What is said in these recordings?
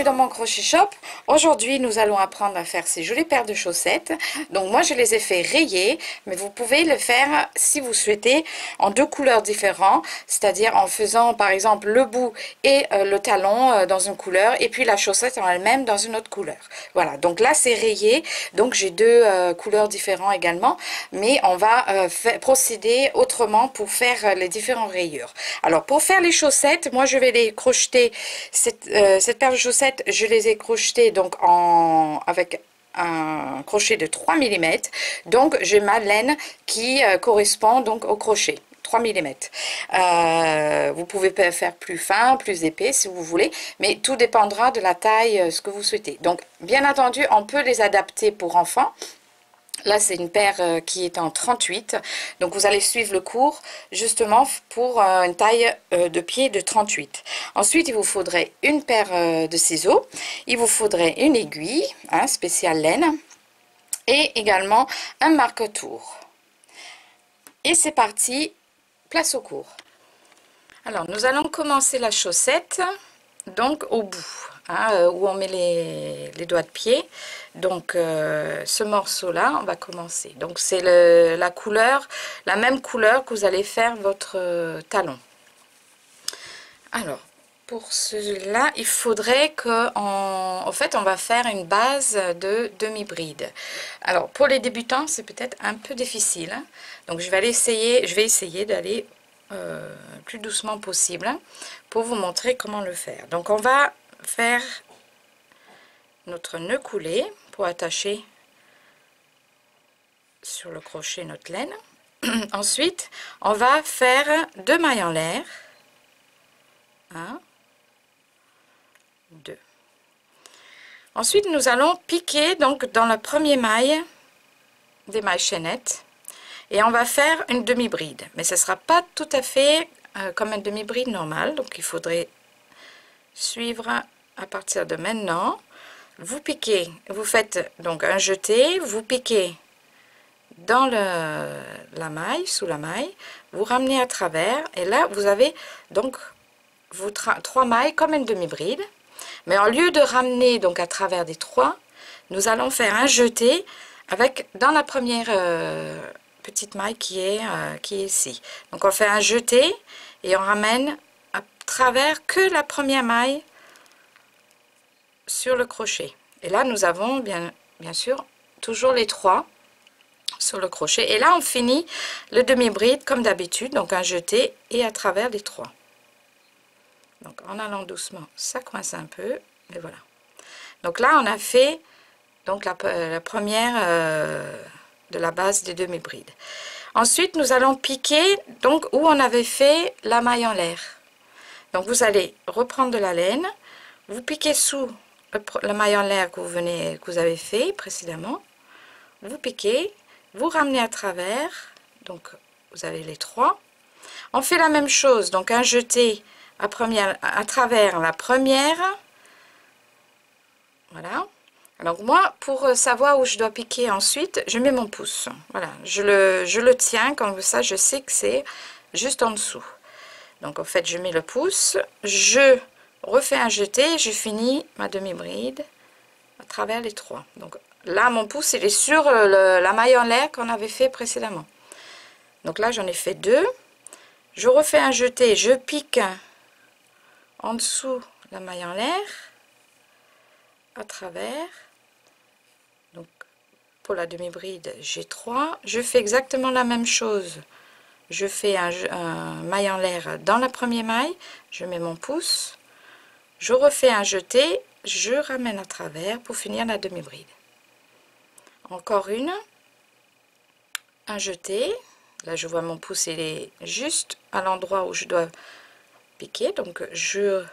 dans mon crochet shop. Aujourd'hui nous allons apprendre à faire ces jolies paires de chaussettes. Donc moi je les ai fait rayer, mais vous pouvez le faire si vous souhaitez en deux couleurs différentes, c'est-à-dire en faisant par exemple le bout et le talon dans une couleur et puis la chaussette en elle-même dans une autre couleur. Voilà, donc là c'est rayé, donc j'ai deux couleurs différentes également, mais on va procéder autrement pour faire les différentes rayures. Alors pour faire les chaussettes, moi je vais les crocheter. Cette paire de chaussettes, je les ai crochetées donc avec un crochet de 3 mm. Donc j'ai ma laine qui correspond donc au crochet. 3 mm. Vous pouvez faire plus fin, plus épais si vous voulez, mais tout dépendra de la taille, ce que vous souhaitez. Donc bien entendu, on peut les adapter pour enfants. Là, c'est une paire qui est en 38. Donc, vous allez suivre le cours justement pour une taille de pied de 38. Ensuite, il vous faudrait une paire de ciseaux. Il vous faudrait une aiguille, spéciale laine. Et également un marque-tour. Et c'est parti, place au cours. Alors, nous allons commencer la chaussette, donc au bout. Où on met les doigts de pied. Donc ce morceau là on va commencer, donc c'est la couleur, la même couleur que vous allez faire votre talon. Alors pour cela il faudrait que en fait on va faire une base de demi-bride. Alors pour les débutants c'est peut-être un peu difficile, donc je vais essayer d'aller plus doucement possible pour vous montrer comment le faire. Donc on va faire notre nœud coulé pour attacher sur le crochet notre laine. Ensuite on va faire 2 mailles en l'air, 1 2. Ensuite nous allons piquer donc dans la première maille des mailles chaînettes et on va faire une demi-bride, mais ce sera pas tout à fait comme une demi-bride normale, donc il faudrait suivre à partir de maintenant. Vous piquez, vous faites donc un jeté, vous piquez dans la maille, sous la maille, vous ramenez à travers et là vous avez donc vos 3 mailles comme une demi-bride, mais au lieu de ramener donc à travers des 3, nous allons faire un jeté avec dans la première petite maille qui est ici. Donc on fait un jeté et on ramène à travers que la première maille sur le crochet, et là nous avons bien sûr toujours les 3 sur le crochet, et là on finit le demi-bride comme d'habitude, donc un jeté et à travers les 3. Donc en allant doucement ça coince un peu, et voilà. Donc là on a fait donc la première de la base des demi-brides. Ensuite nous allons piquer donc où on avait fait la maille en l'air. Donc vous allez reprendre de la laine, vous piquez sous la maille en l'air que vous avez fait précédemment, vous piquez, vous ramenez à travers, donc vous avez les 3. On fait la même chose, donc un jeté à travers la première. Voilà. Donc moi, pour savoir où je dois piquer ensuite, je mets mon pouce. Voilà, je le tiens, comme ça je sais que c'est juste en dessous. Donc en fait je mets le pouce, je refais un jeté, je finis ma demi-bride à travers les 3. Donc là mon pouce il est sur la maille en l'air qu'on avait fait précédemment. Donc là j'en ai fait 2, je refais un jeté, je pique en dessous la maille en l'air à travers. Donc pour la demi-bride j'ai 3, je fais exactement la même chose, je fais un maille en l'air dans la première maille, je mets mon pouce, je refais un jeté, je ramène à travers pour finir la demi-bride. Encore un jeté, là je vois mon pouce il est juste à l'endroit où je dois piquer, donc je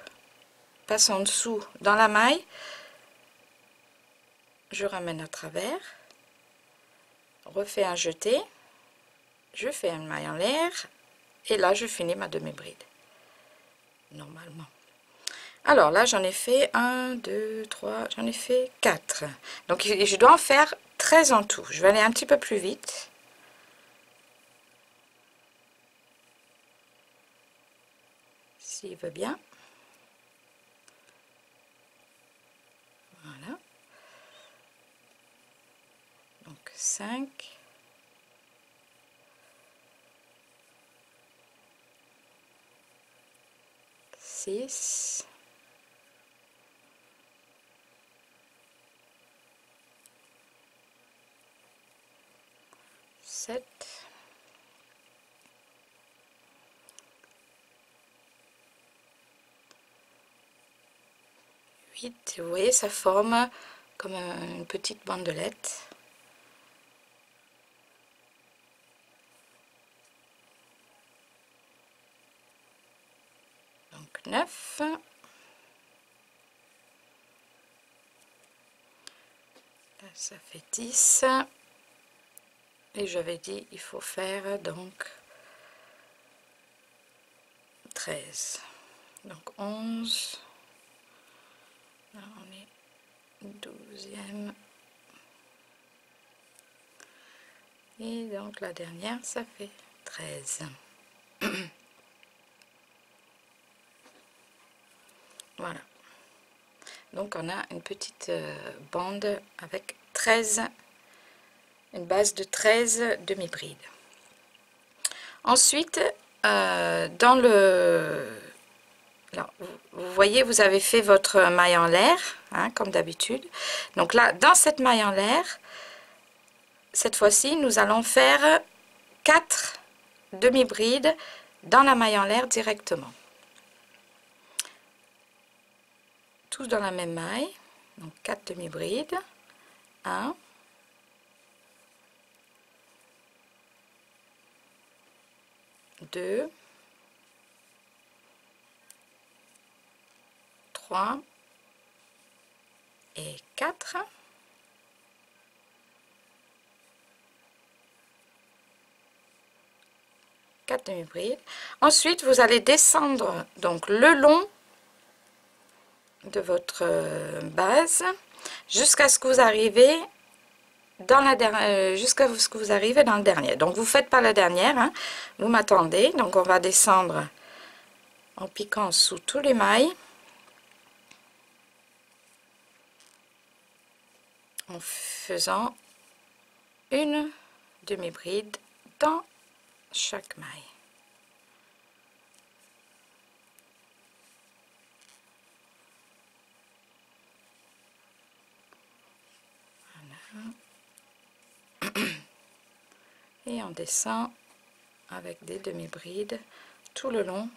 passe en dessous dans la maille, je ramène à travers, refais un jeté, je fais une maille en l'air et là je finis ma demi-bride normalement. Alors là j'en ai fait 1 2 3, j'en ai fait 4, donc je dois en faire 13 en tout. Je vais aller un petit peu plus vite, s'il veut bien. Voilà. Donc 5, 6, 7, 8. Vous voyez, ça forme comme une petite bandelette. Donc 9. Là, ça fait 10. Et j'avais dit, il faut faire donc 13. Donc 11. Là, on est 12e. Et donc la dernière, ça fait 13. Voilà. Donc on a une petite bande avec 13, une base de 13 demi-brides. Ensuite, dans le... Alors, vous voyez, vous avez fait votre maille en l'air, hein, comme d'habitude. Donc là, dans cette maille en l'air, cette fois-ci, nous allons faire 4 demi-brides dans la maille en l'air directement. Tous dans la même maille, donc 4 demi-brides. 1, 2, 3 et 4. Demi-brides. Ensuite, vous allez descendre donc le long de votre base jusqu'à ce que vous arrivez dans la dernière, jusqu'à ce que vous arrivez dans le dernier. Donc vous faites pas la dernière, hein, vous m'attendez. Donc on va descendre en piquant sous tous les mailles, en faisant une demi-bride dans chaque maille. Voilà. Et on descend avec des demi-brides tout le long.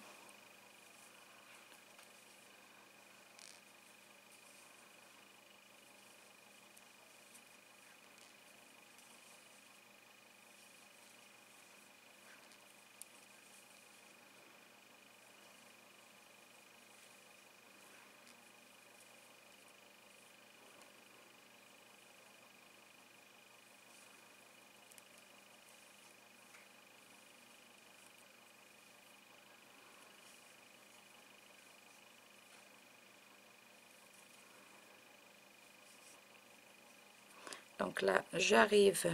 Donc là, j'arrive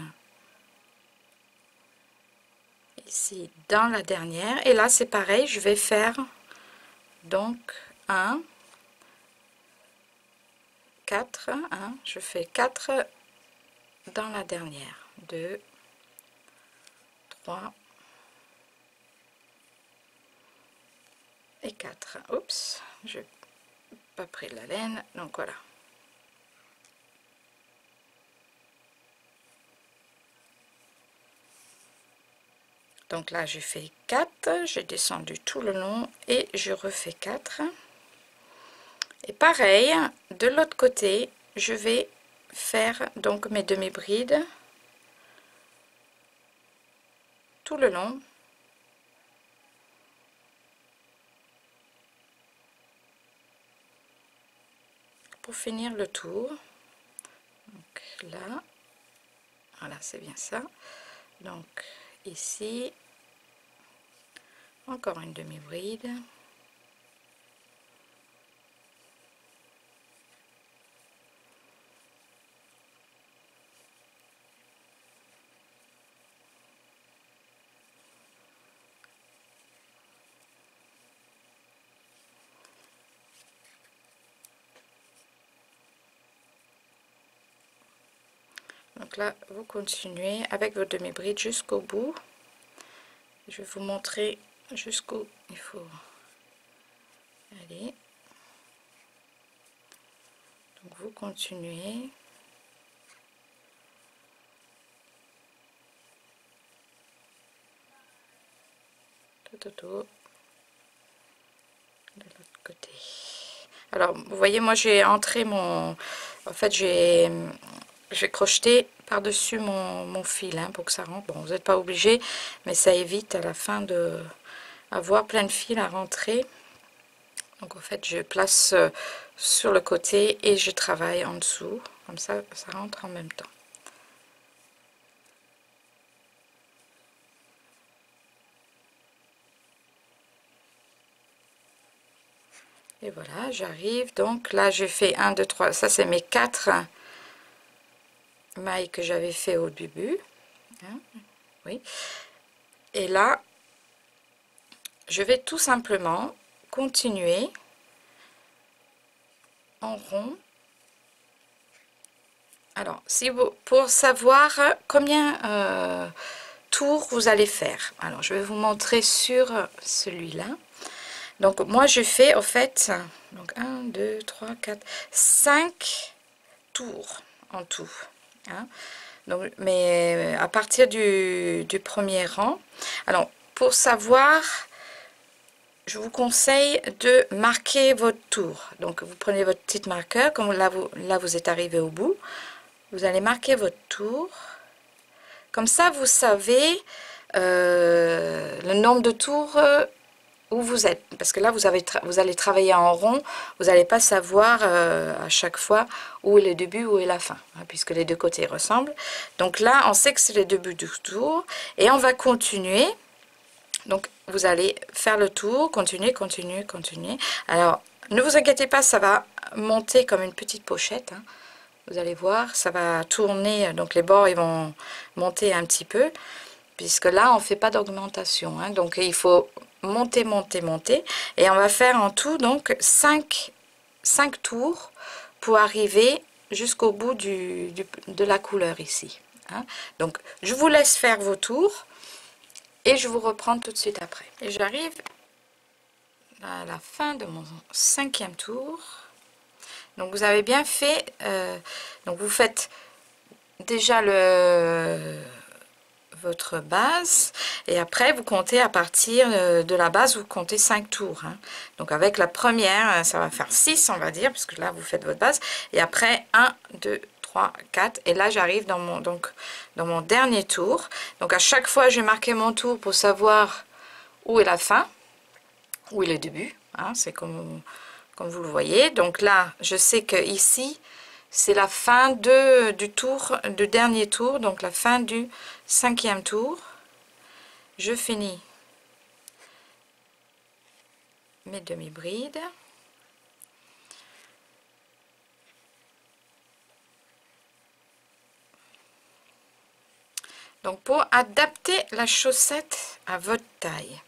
ici dans la dernière. Et là, c'est pareil, je vais faire donc 1, 4, 1, je fais 4 dans la dernière. 2, 3 et 4. Oups, je n'ai pas pris la laine, donc voilà. Donc là, j'ai fait 4, j'ai descendu tout le long et je refais 4. Et pareil, de l'autre côté, je vais faire donc mes demi-brides tout le long. Pour finir le tour. Donc là, voilà, c'est bien ça. Donc ici, encore une demi-bride. Donc là, vous continuez avec votre demi-bride jusqu'au bout. Je vais vous montrer jusqu'où il faut aller. Donc vous continuez. Tout de l'autre côté. Alors, vous voyez, moi j'ai entré mon... En fait, j'ai crocheté par-dessus mon fil hein, pour que ça rentre. Bon, vous n'êtes pas obligé, mais ça évite à la fin de avoir plein de fils à rentrer. Donc, en fait, je place sur le côté et je travaille en dessous. Comme ça, ça rentre en même temps. Et voilà, j'arrive. Donc là, j'ai fait 1, 2, 3. Ça, c'est mes 4 mailles que j'avais fait au début. Hein, oui. Et là, je vais tout simplement continuer en rond. Alors, si vous, pour savoir combien tours vous allez faire. Alors, je vais vous montrer sur celui-là. Donc, moi, je fais, au fait, donc 1, 2, 3, 4, 5 tours en tout. Hein. Donc, mais à partir du premier rang. Alors, pour savoir, je vous conseille de marquer votre tour. Donc, vous prenez votre petit marqueur, comme là, vous êtes arrivé au bout. Vous allez marquer votre tour. Comme ça, vous savez le nombre de tours où vous êtes. Parce que là, vous allez travailler en rond. Vous n'allez pas savoir à chaque fois où est le début, où est la fin. Hein, puisque les deux côtés ressemblent. Donc là, on sait que c'est le début du tour. Et on va continuer. Donc, vous allez faire le tour. Continuer, continuer, continuer. Alors, ne vous inquiétez pas, ça va monter comme une petite pochette. Hein. Vous allez voir, ça va tourner, donc les bords ils vont monter un petit peu, puisque là on ne fait pas d'augmentation, hein, donc il faut monter, monter, monter, et on va faire en tout donc 5 tours pour arriver jusqu'au bout de la couleur ici. Hein. Donc je vous laisse faire vos tours, et je vous reprends tout de suite après. Et j'arrive à la fin de mon 5e tour. Donc vous avez bien fait, donc vous faites déjà votre base et après vous comptez à partir de la base, vous comptez 5 tours. Hein. Donc avec la première, ça va faire 6 on va dire, puisque là vous faites votre base. Et après 1, 2, 3, 4 et là j'arrive dans mon dernier tour. Donc à chaque fois je vais marquer mon tour pour savoir où est la fin, où est le début. Hein. C'est comme vous le voyez. Donc là je sais que ici c'est la fin du dernier tour, donc la fin du 5e tour. Je finis mes demi-brides. Donc pour adapter la chaussette à votre taille,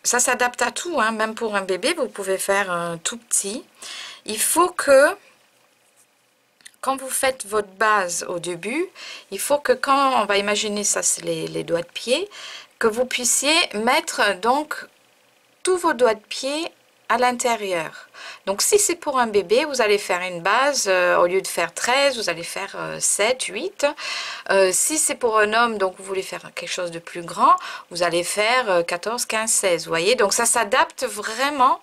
ça s'adapte à tout, hein, même pour un bébé, vous pouvez faire un tout petit. Il faut que, quand vous faites votre base au début, il faut que quand on va imaginer, ça c'est les doigts de pied, que vous puissiez mettre donc tous vos doigts de pied à l'intérieur. Donc si c'est pour un bébé, vous allez faire une base, au lieu de faire 13, vous allez faire 7, 8. Si c'est pour un homme, donc vous voulez faire quelque chose de plus grand, vous allez faire 14, 15, 16. Vous voyez, donc ça s'adapte vraiment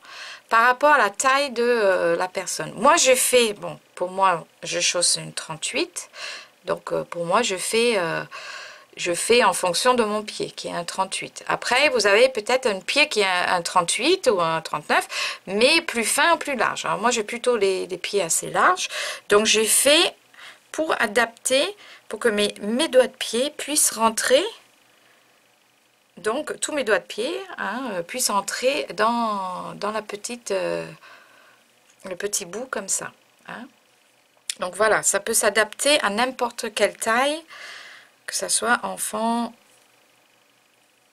par rapport à la taille de la personne. Moi j'ai fait, bon, pour moi je chausse une 38, donc pour moi je fais en fonction de mon pied qui est un 38. Après vous avez peut-être un pied qui est un 38 ou un 39, mais plus fin ou plus large. Alors moi j'ai plutôt les pieds assez larges, donc j'ai fait pour adapter, pour que mes doigts de pied puissent rentrer. Donc tous mes doigts de pied hein, puissent entrer dans la petite, le petit bout comme ça. Hein. Donc voilà, ça peut s'adapter à n'importe quelle taille, que ça soit enfant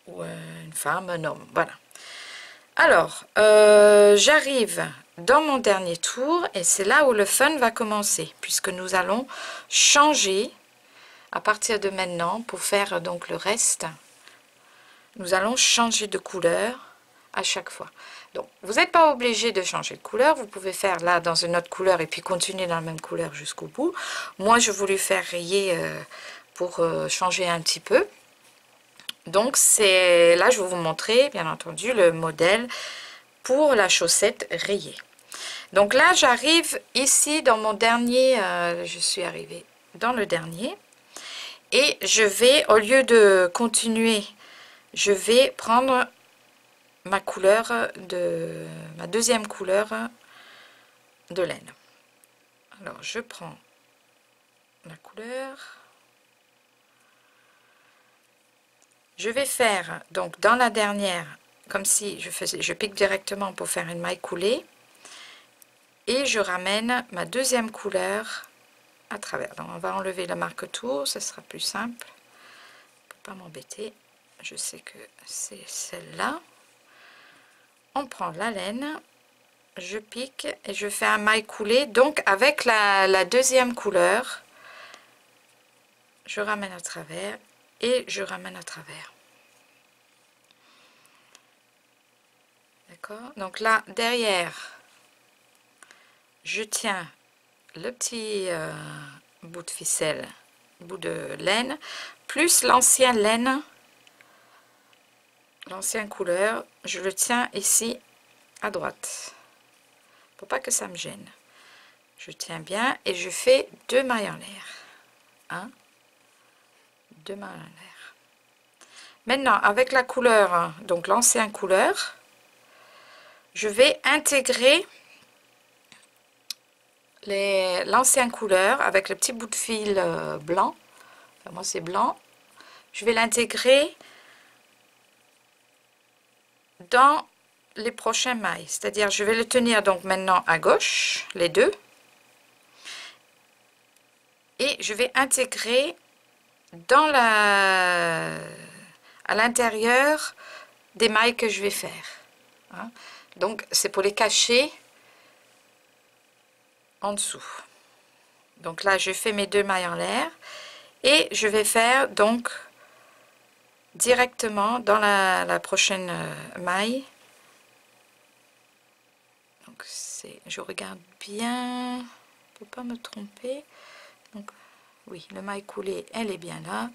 ou une femme, un homme. Voilà. Alors, j'arrive dans mon dernier tour et c'est là où le fun va commencer, puisque nous allons changer à partir de maintenant pour faire donc le reste. Nous allons changer de couleur à chaque fois. Donc vous n'êtes pas obligé de changer de couleur, vous pouvez faire là dans une autre couleur et puis continuer dans la même couleur jusqu'au bout. Moi je voulais faire rayer pour changer un petit peu. Donc c'est là je vais vous montrer bien entendu le modèle pour la chaussette rayée. Donc là j'arrive ici dans mon dernier, je suis arrivée dans le dernier et je vais, au lieu de continuer, je vais prendre ma couleur de ma deuxième couleur de laine. Alors je prends la couleur, je vais faire donc dans la dernière comme si je pique directement pour faire une maille coulée et je ramène ma deuxième couleur à travers. Donc on va enlever le marque-tour, ce sera plus simple pour pas m'embêter. Je sais que c'est celle-là. On prend la laine, je pique et je fais un maille coulé, donc avec la deuxième couleur je ramène à travers et je ramène à travers. D'accord, donc là derrière je tiens le petit bout de ficelle, bout de laine, plus l'ancienne laine, l'ancienne couleur, je le tiens ici à droite pour pas que ça me gêne. Je tiens bien et je fais 2 mailles en l'air. 1, 2 mailles en l'air. Maintenant avec la couleur, donc l'ancienne couleur, je vais intégrer l'ancienne couleur avec le petit bout de fil blanc. Enfin, moi c'est blanc. Je vais l'intégrer dans les prochains mailles, c'est-à-dire je vais le tenir donc maintenant à gauche, les deux, et je vais intégrer dans à l'intérieur des mailles que je vais faire, hein. Donc c'est pour les cacher en dessous. Donc là je fais mes 2 mailles en l'air et je vais faire donc directement dans la prochaine maille. Donc c'est, je regarde bien pour pas me tromper. Donc oui, le maille coulée elle est bien là,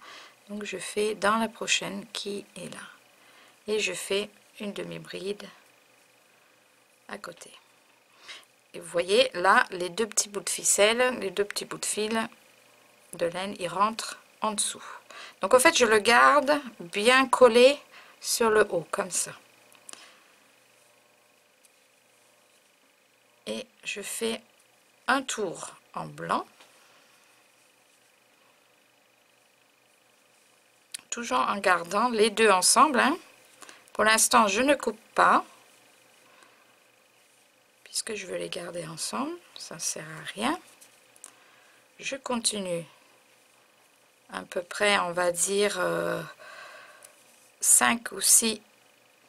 donc je fais dans la prochaine qui est là et je fais une demi-bride à côté. Et vous voyez là les deux petits bouts de ficelle, les deux petits bouts de fil de laine, ils rentrent en dessous. Donc en fait je le garde bien collé sur le haut comme ça et je fais un tour en blanc, toujours en gardant les deux ensemble, hein. Pour l'instant je ne coupe pas puisque je veux les garder ensemble, ça ne sert à rien. Je continue à peu près, on va dire 5 ou 6,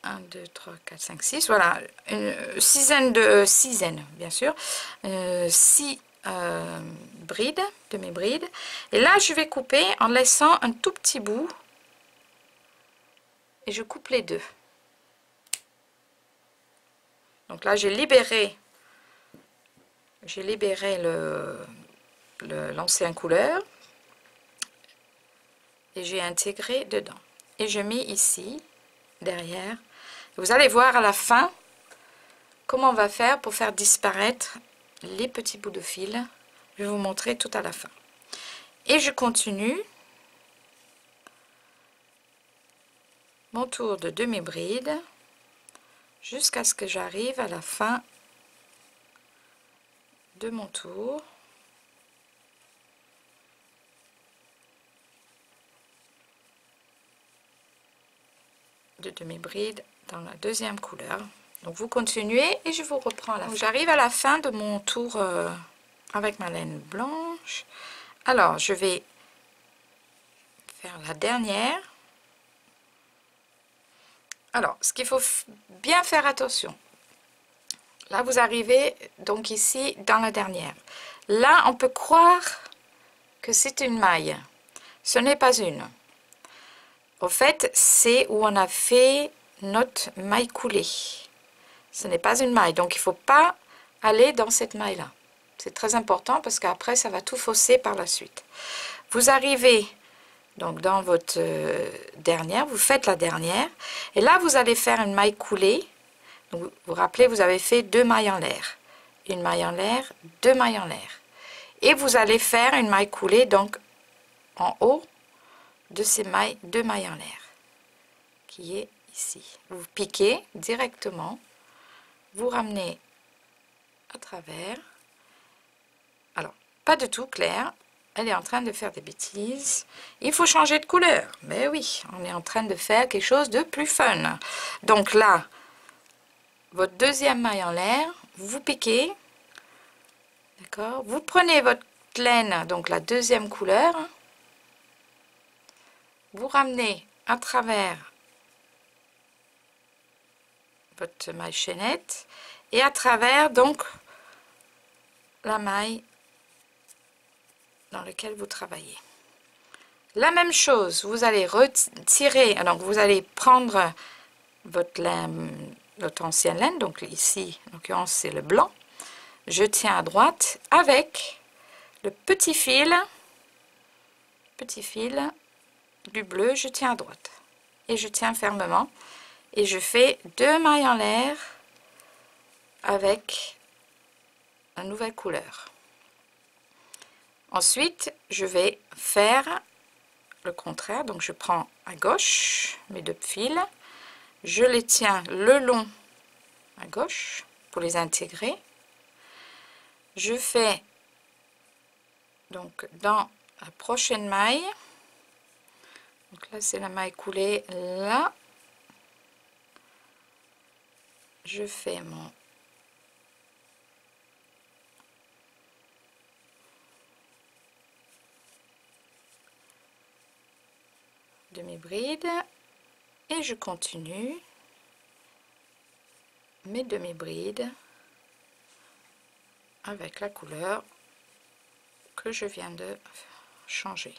1, 2, 3, 4, 5, 6, voilà, une sizaine bien sûr, 6 brides, demi-brides, et là je vais couper en laissant un tout petit bout, et je coupe les deux. Donc là j'ai libéré l'ancienne couleur, et j'ai intégré dedans, et je mets ici derrière. Vous allez voir à la fin comment on va faire pour faire disparaître les petits bouts de fil. Je vais vous montrer tout à la fin. Et je continue mon tour de demi-bride jusqu'à ce que j'arrive à la fin de mon tour. De demi-bride dans la deuxième couleur. Donc vous continuez et je vous reprends là. J'arrive à la fin de mon tour avec ma laine blanche. Alors je vais faire la dernière. Alors ce qu'il faut bien faire attention, Là, vous arrivez donc ici dans la dernière. Là, on peut croire que c'est une maille. Ce n'est pas une. Au fait, c'est où on a fait notre maille coulée. Ce n'est pas une maille, donc il ne faut pas aller dans cette maille-là. C'est très important parce qu'après, ça va tout fausser par la suite. Vous arrivez donc dans votre dernière, vous faites la dernière, et là, vous allez faire une maille coulée. Donc, vous vous rappelez, vous avez fait 2 mailles en l'air. Une maille en l'air, 2 mailles en l'air. Et vous allez faire une maille coulée, donc en haut de ces mailles, 2 mailles en l'air, qui est ici. Vous piquez directement, vous ramenez à travers. Alors, pas du tout clair, elle est en train de faire des bêtises. Il faut changer de couleur. Mais oui, on est en train de faire quelque chose de plus fun. Donc là, votre deuxième maille en l'air, vous piquez, d'accord, vous prenez votre laine, donc la deuxième couleur, vous ramenez à travers votre maille chaînette et à travers donc la maille dans laquelle vous travaillez. La même chose, vous allez retirer, donc vous allez prendre votre laine, notre ancienne laine, donc ici en l'occurrence c'est le blanc, je tiens à droite avec le petit fil du bleu, je tiens à droite et je tiens fermement et je fais 2 mailles en l'air avec une nouvelle couleur. Ensuite je vais faire le contraire, donc je prends à gauche mes 2 fils, je les tiens le long à gauche pour les intégrer, je fais donc dans la prochaine maille, donc là c'est la maille coulée, là je fais mon demi-bride et je continue mes demi-brides avec la couleur que je viens de changer.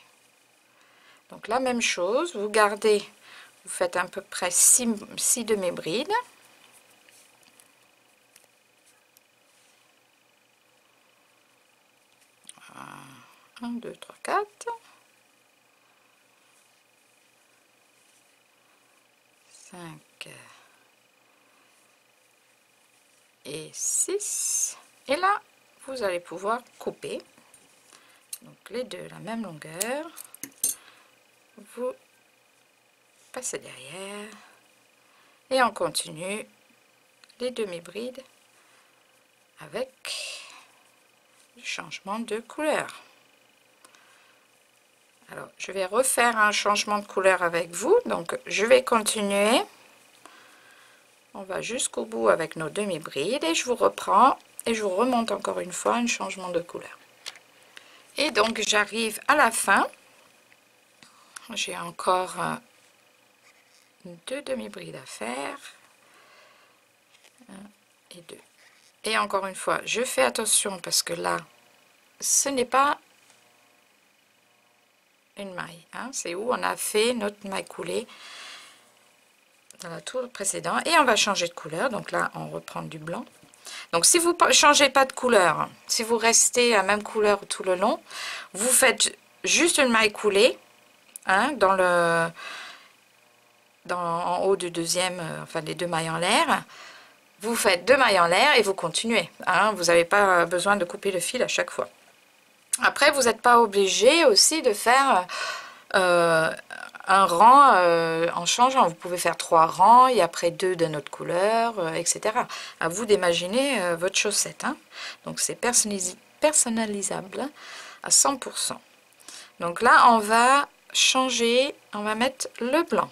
Donc la même chose, vous gardez, vous faites à peu près 6 demi-brides. Un, 2, 3, 4. 5 et 6. Et là, vous allez pouvoir couper. Donc les deux la même longueur. Vous passez derrière. Et on continue les demi-brides avec le changement de couleur. Alors, je vais refaire un changement de couleur avec vous. Donc, je vais continuer. On va jusqu'au bout avec nos demi-brides et je vous reprends et je vous remonte encore une fois un changement de couleur. Et donc, j'arrive à la fin. J'ai encore 2 demi-brides à faire. 1 et 2. Et encore une fois, je fais attention parce que là, ce n'est pas une maille, hein, c'est où on a fait notre maille coulée dans la tour précédente et on va changer de couleur. Donc là on reprend du blanc. Donc si vous ne changez pas de couleur, si vous restez à la même couleur tout le long, vous faites juste une maille coulée, hein, en haut du deuxième, enfin les 2 mailles en l'air. Vous faites 2 mailles en l'air et vous continuez, hein, vous n'avez pas besoin de couper le fil à chaque fois. Après, vous n'êtes pas obligé aussi de faire un rang en changeant. Vous pouvez faire 3 rangs et après 2 de notre couleur, etc. À vous d'imaginer votre chaussette, hein. Donc, c'est personnalisable à 100%. Donc là, on va changer, on va mettre le blanc.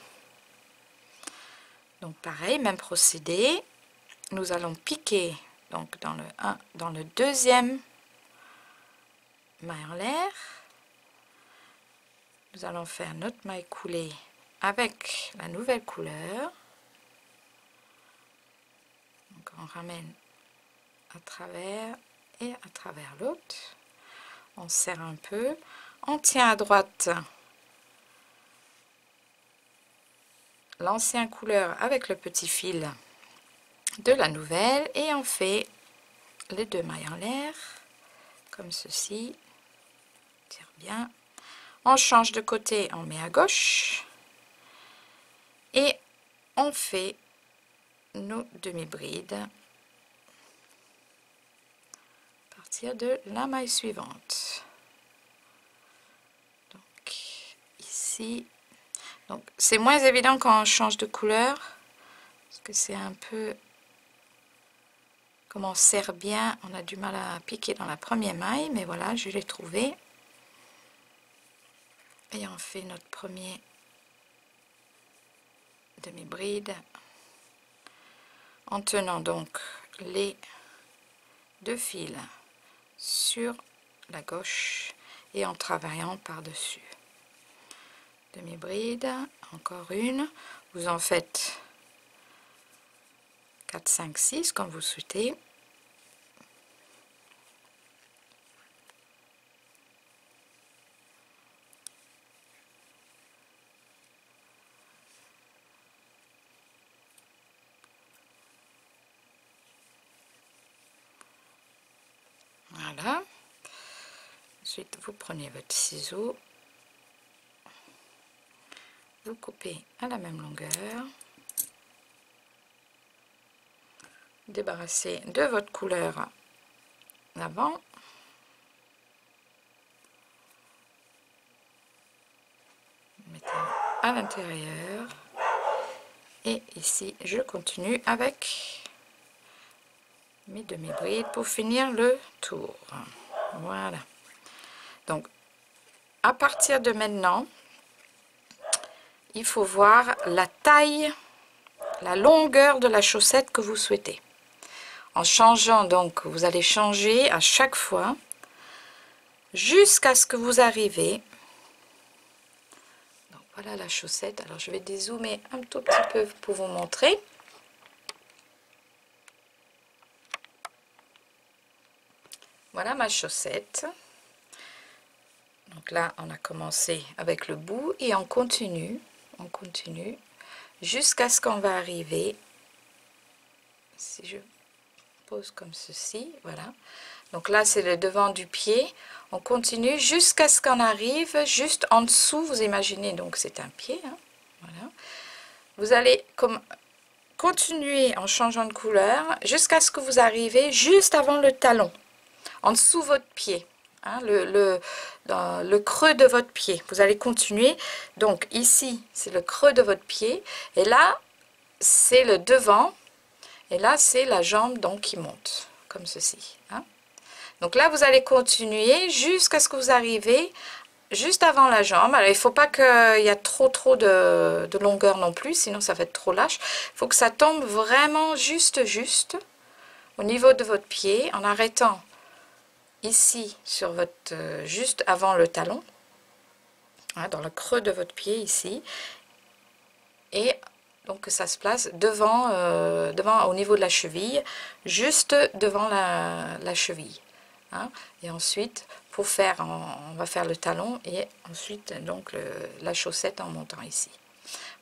Donc, pareil, même procédé. Nous allons piquer donc dans le deuxième maille en l'air, nous allons faire notre maille coulée avec la nouvelle couleur. Donc on ramène à travers et à travers l'autre. On serre un peu, on tient à droite l'ancien couleur avec le petit fil de la nouvelle et on fait les 2 mailles en l'air comme ceci. Tire bien, on change de côté, on met à gauche et on fait nos demi-brides à partir de la maille suivante. Donc ici, donc c'est moins évident quand on change de couleur parce que c'est un peu comme on serre bien, on a du mal à piquer dans la première maille, mais voilà, je l'ai trouvé. Et on fait notre premier demi-bride en tenant donc les 2 fils sur la gauche et en travaillant par-dessus. Demi-bride, encore une, vous en faites 4, 5, 6 comme vous souhaitez. Voilà. Ensuite, vous prenez votre ciseau, vous coupez à la même longueur, débarrassez de votre couleur d'avant, mettez à l'intérieur et ici je continue avec mes demi-brides pour finir le tour. Voilà, donc à partir de maintenant il faut voir la taille, la longueur de la chaussette que vous souhaitez. En changeant, donc vous allez changer à chaque fois jusqu'à ce que vous arrivez. Donc voilà la chaussette. Alors je vais dézoomer un tout petit peu pour vous montrer. Voilà ma chaussette. Donc là on a commencé avec le bout et on continue jusqu'à ce qu'on va arriver. Si je pose comme ceci, voilà. Donc là c'est le devant du pied. On continue jusqu'à ce qu'on arrive juste en dessous. Vous imaginez, donc c'est un pied, hein, voilà. Vous allez continuer en changeant de couleur jusqu'à ce que vous arrivez juste avant le talon, en dessous de votre pied, hein, dans le creux de votre pied. Vous allez continuer. Donc ici c'est le creux de votre pied et là c'est le devant et là c'est la jambe donc qui monte comme ceci, hein. Donc là vous allez continuer jusqu'à ce que vous arrivez juste avant la jambe. Alors il ne faut pas qu'il y ait trop de longueur non plus, sinon ça va être trop lâche. Il faut que ça tombe vraiment juste au niveau de votre pied, en arrêtant ici sur votre juste avant le talon, hein, dans le creux de votre pied ici, et donc que ça se place devant, au niveau de la cheville, juste devant la cheville, hein. Et ensuite pour faire, on va faire le talon et ensuite donc la chaussette en montant ici.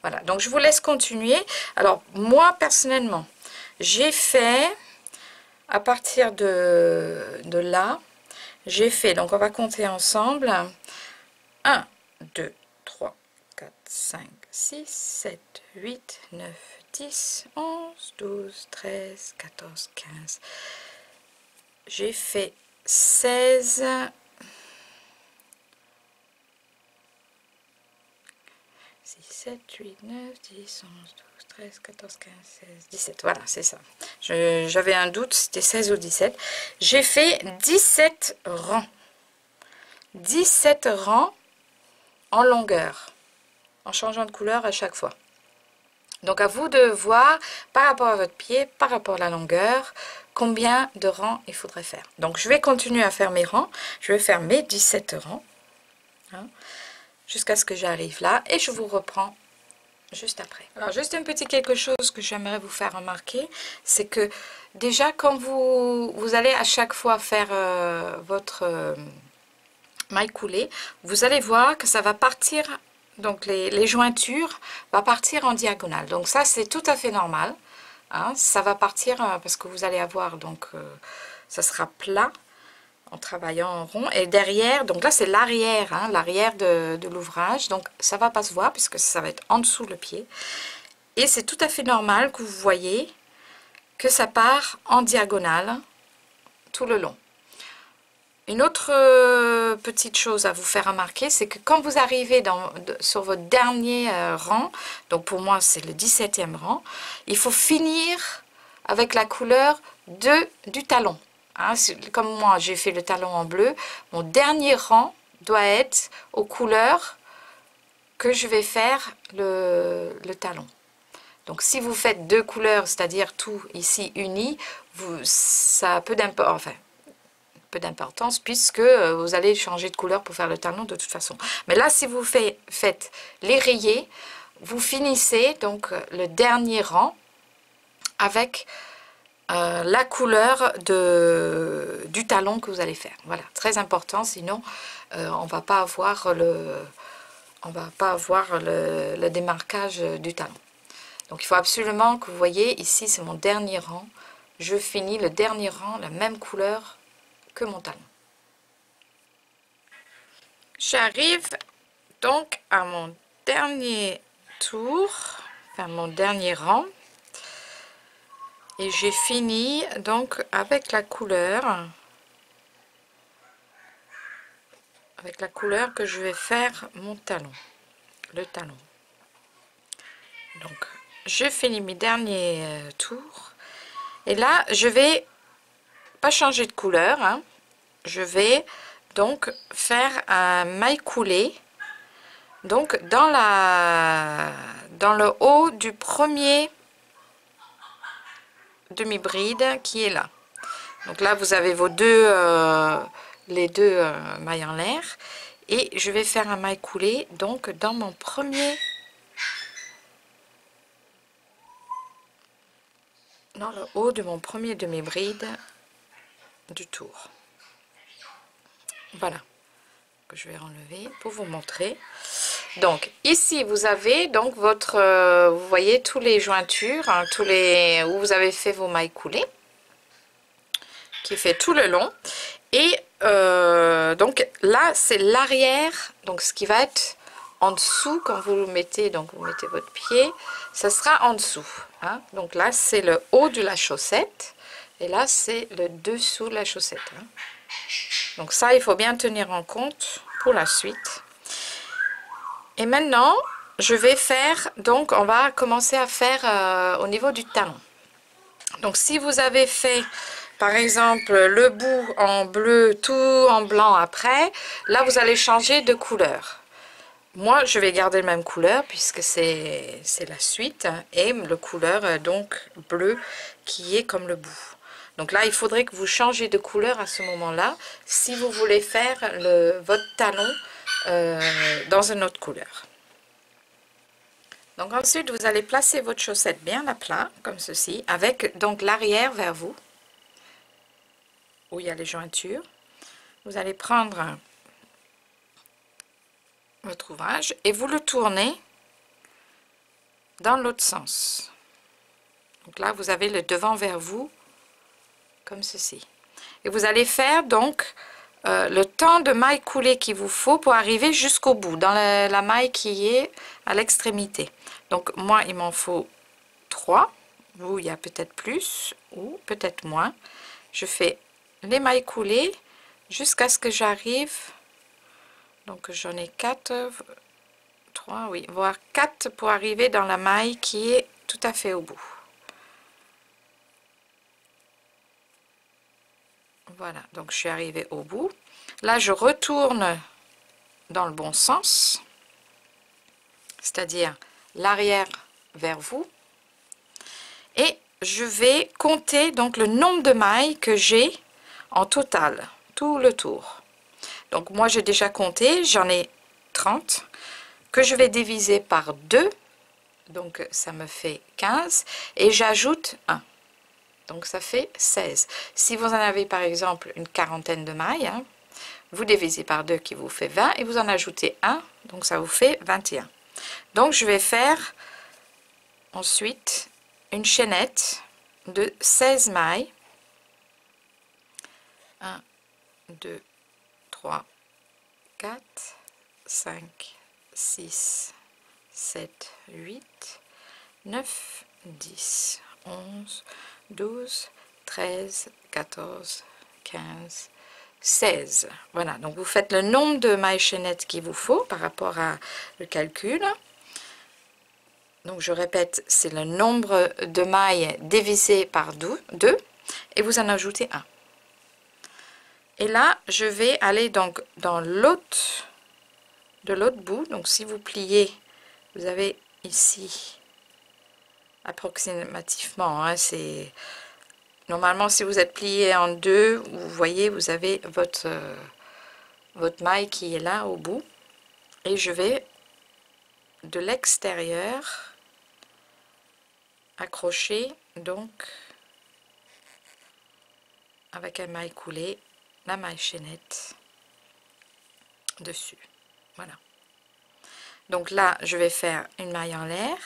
Voilà, donc je vous laisse continuer. Alors moi personnellement j'ai fait à partir de là, j'ai fait, donc on va compter ensemble, 1, 2, 3, 4, 5, 6, 7, 8, 9, 10, 11, 12, 13, 14, 15. J'ai fait 16, 6, 7, 8, 9, 10, 11, 12, 13, 14, 15, 16, 17. Voilà, c'est ça. J'avais un doute, c'était 16 ou 17. J'ai fait 17 rangs. 17 rangs en longueur, en changeant de couleur à chaque fois. Donc à vous de voir par rapport à votre pied, par rapport à la longueur, combien de rangs il faudrait faire. Donc je vais continuer à faire mes rangs. Je vais faire mes 17 rangs, hein, jusqu'à ce que j'arrive là et je vous reprends juste après. Alors juste un petit quelque chose que j'aimerais vous faire remarquer, c'est que déjà quand vous allez à chaque fois faire votre maille coulée, vous allez voir que ça va partir, donc les jointures va partir en diagonale. Donc ça c'est tout à fait normal, hein, ça va partir parce que vous allez avoir, donc ça sera plat en travaillant en rond, et derrière, donc là c'est l'arrière, hein, l'arrière de l'ouvrage, donc ça va pas se voir puisque ça va être en dessous le pied, et c'est tout à fait normal que vous voyez que ça part en diagonale tout le long. Une autre petite chose à vous faire remarquer, c'est que quand vous arrivez sur votre dernier rang, donc pour moi c'est le 17e rang, il faut finir avec la couleur du talon. Hein, comme moi j'ai fait le talon en bleu, mon dernier rang doit être aux couleurs que je vais faire le talon. Donc si vous faites deux couleurs, c'est-à-dire tout ici uni, ça a peu d'importance puisque vous allez changer de couleur pour faire le talon de toute façon. Mais là si vous faites les rayés, vous finissez donc le dernier rang avec la couleur du talon que vous allez faire. Voilà, très important, sinon on va pas avoir le démarquage du talon. Donc il faut absolument que vous voyez, ici c'est mon dernier rang, je finis le dernier rang la même couleur que mon talon. J'arrive donc à mon dernier tour, enfin mon dernier rang. Et j'ai fini donc avec la couleur que je vais faire mon talon, le talon. Donc je finis mes derniers tours et là je vais pas changer de couleur, hein. Je vais donc faire un maille coulée donc dans le haut du premier demi-bride qui est là. Donc là vous avez vos les deux mailles en l'air, et je vais faire un maille coulé donc dans mon dans le haut de mon premier demi-bride du tour. Voilà, que je vais enlever pour vous montrer. Donc ici vous avez donc votre vous voyez tous les jointures, hein, où vous avez fait vos mailles coulées qui fait tout le long, et donc là c'est l'arrière, donc ce qui va être en dessous quand vous mettez, donc vous mettez votre pied, ça sera en dessous, hein. Donc là c'est le haut de la chaussette et là c'est le dessous de la chaussette, hein. Donc ça il faut bien tenir en compte pour la suite. Et maintenant je vais faire, donc on va commencer à faire au niveau du talon. Donc si vous avez fait par exemple le bout en bleu, tout en blanc après, là vous allez changer de couleur. Moi je vais garder la même couleur puisque c'est la suite, et le couleur donc bleu qui est comme le bout. Donc là il faudrait que vous changez de couleur à ce moment là si vous voulez faire votre talon dans une autre couleur. Donc ensuite vous allez placer votre chaussette bien à plat comme ceci, avec donc l'arrière vers vous où il y a les jointures. Vous allez prendre votre ouvrage et vous le tournez dans l'autre sens. Donc là vous avez le devant vers vous comme ceci, et vous allez faire donc le temps de maille coulée qu'il vous faut pour arriver jusqu'au bout dans la maille qui est à l'extrémité. Donc moi il m'en faut 3, vous il y a peut-être plus ou peut-être moins. Je fais les mailles coulées jusqu'à ce que j'arrive, donc j'en ai 4, 3, oui, voire 4 pour arriver dans la maille qui est tout à fait au bout. Voilà, donc je suis arrivée au bout. Là je retourne dans le bon sens, c'est-à-dire l'arrière vers vous, et je vais compter donc le nombre de mailles que j'ai en total, tout le tour. Donc moi j'ai déjà compté, j'en ai 30 que je vais diviser par 2 donc ça me fait 15 et j'ajoute 1, donc ça fait 16. Si vous en avez par exemple une quarantaine de mailles, hein, vous divisez par 2 qui vous fait 20 et vous en ajoutez 1, donc ça vous fait 21. Donc je vais faire ensuite une chaînette de 16 mailles. 1, 2, 3, 4, 5, 6, 7, 8, 9, 10, 11, 12, 13, 14, 15, 16. Voilà, donc vous faites le nombre de mailles chaînettes qu'il vous faut par rapport à le calcul. Donc je répète, c'est le nombre de mailles divisé par 2 et vous en ajoutez 1. Et là, je vais aller donc dans l'autre bout. Donc si vous pliez, vous avez ici approximativement, hein, c'est normalement si vous êtes plié en deux, vous voyez, vous avez votre maille qui est là au bout. Et je vais de l'extérieur accrocher donc avec un maille coulée la maille chaînette dessus. Voilà, donc là je vais faire une maille en l'air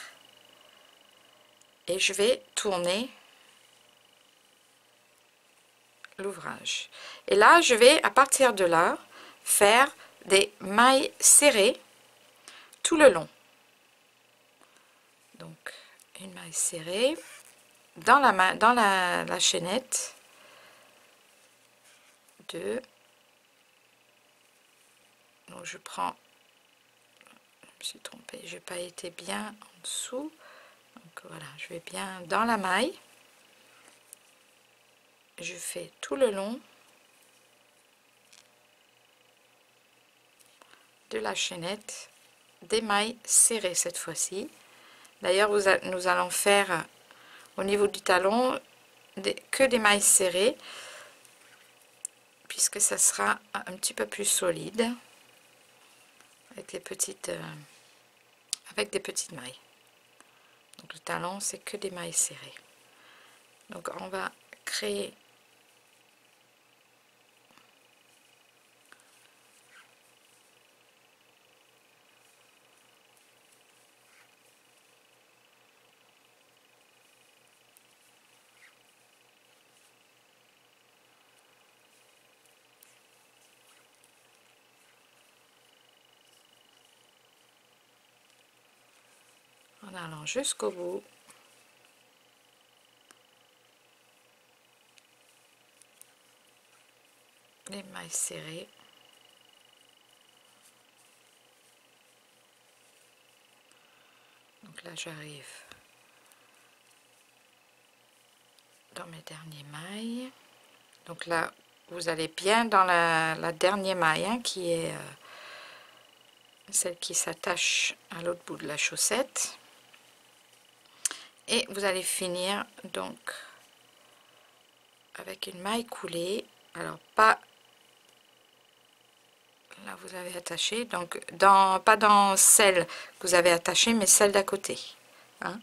et je vais tourner l'ouvrage, et là je vais à partir de là faire des mailles serrées tout le long. Donc une maille serrée dans la chaînette, 2. Donc je prends, je me suis trompée, j'ai pas été bien en dessous, donc voilà, je vais bien dans la maille, je fais tout le long de la chaînette des mailles serrées cette fois-ci. D'ailleurs nous allons faire au niveau du talon que des mailles serrées, puisque ça sera un petit peu plus solide avec des petites mailles. Donc le talon c'est que des mailles serrées. Donc on va créer en allant jusqu'au bout. Les mailles serrées. Donc là j'arrive dans mes dernières mailles. Donc là vous allez bien dans la dernière maille, hein, qui est celle qui s'attache à l'autre bout de la chaussette, et vous allez finir donc avec une maille coulée. Alors pas là vous avez attaché, donc pas dans celle que vous avez attachée, mais celle d'à côté, hein.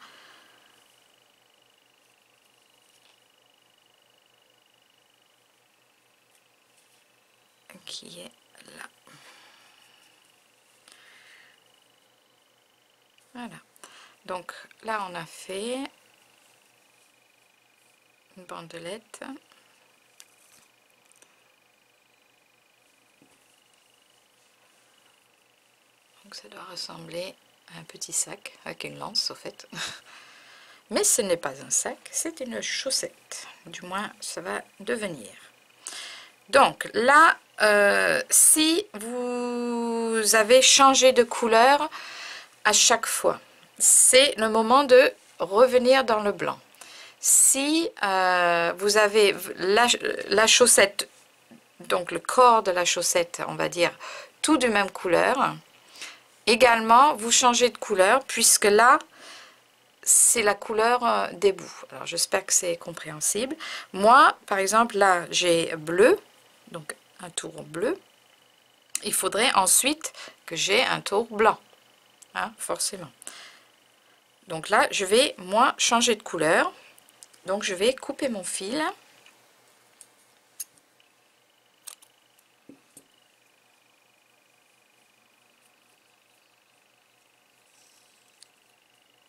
Qui est là. Voilà, donc là on a fait une bandelette. Donc ça doit ressembler à un petit sac avec une lance au fait. Mais ce n'est pas un sac, c'est une chaussette. Du moins ça va devenir. Donc là, si vous avez changé de couleur à chaque fois, c'est le moment de revenir dans le blanc. Si vous avez la chaussette, donc le corps de la chaussette, on va dire, tout de même couleur, également vous changez de couleur, puisque là c'est la couleur des bouts. Alors j'espère que c'est compréhensible. Moi par exemple là j'ai bleu, donc un tour bleu. Il faudrait ensuite que j'ai un tour blanc, hein, forcément. Donc là, je vais, moi, changer de couleur. Donc je vais couper mon fil.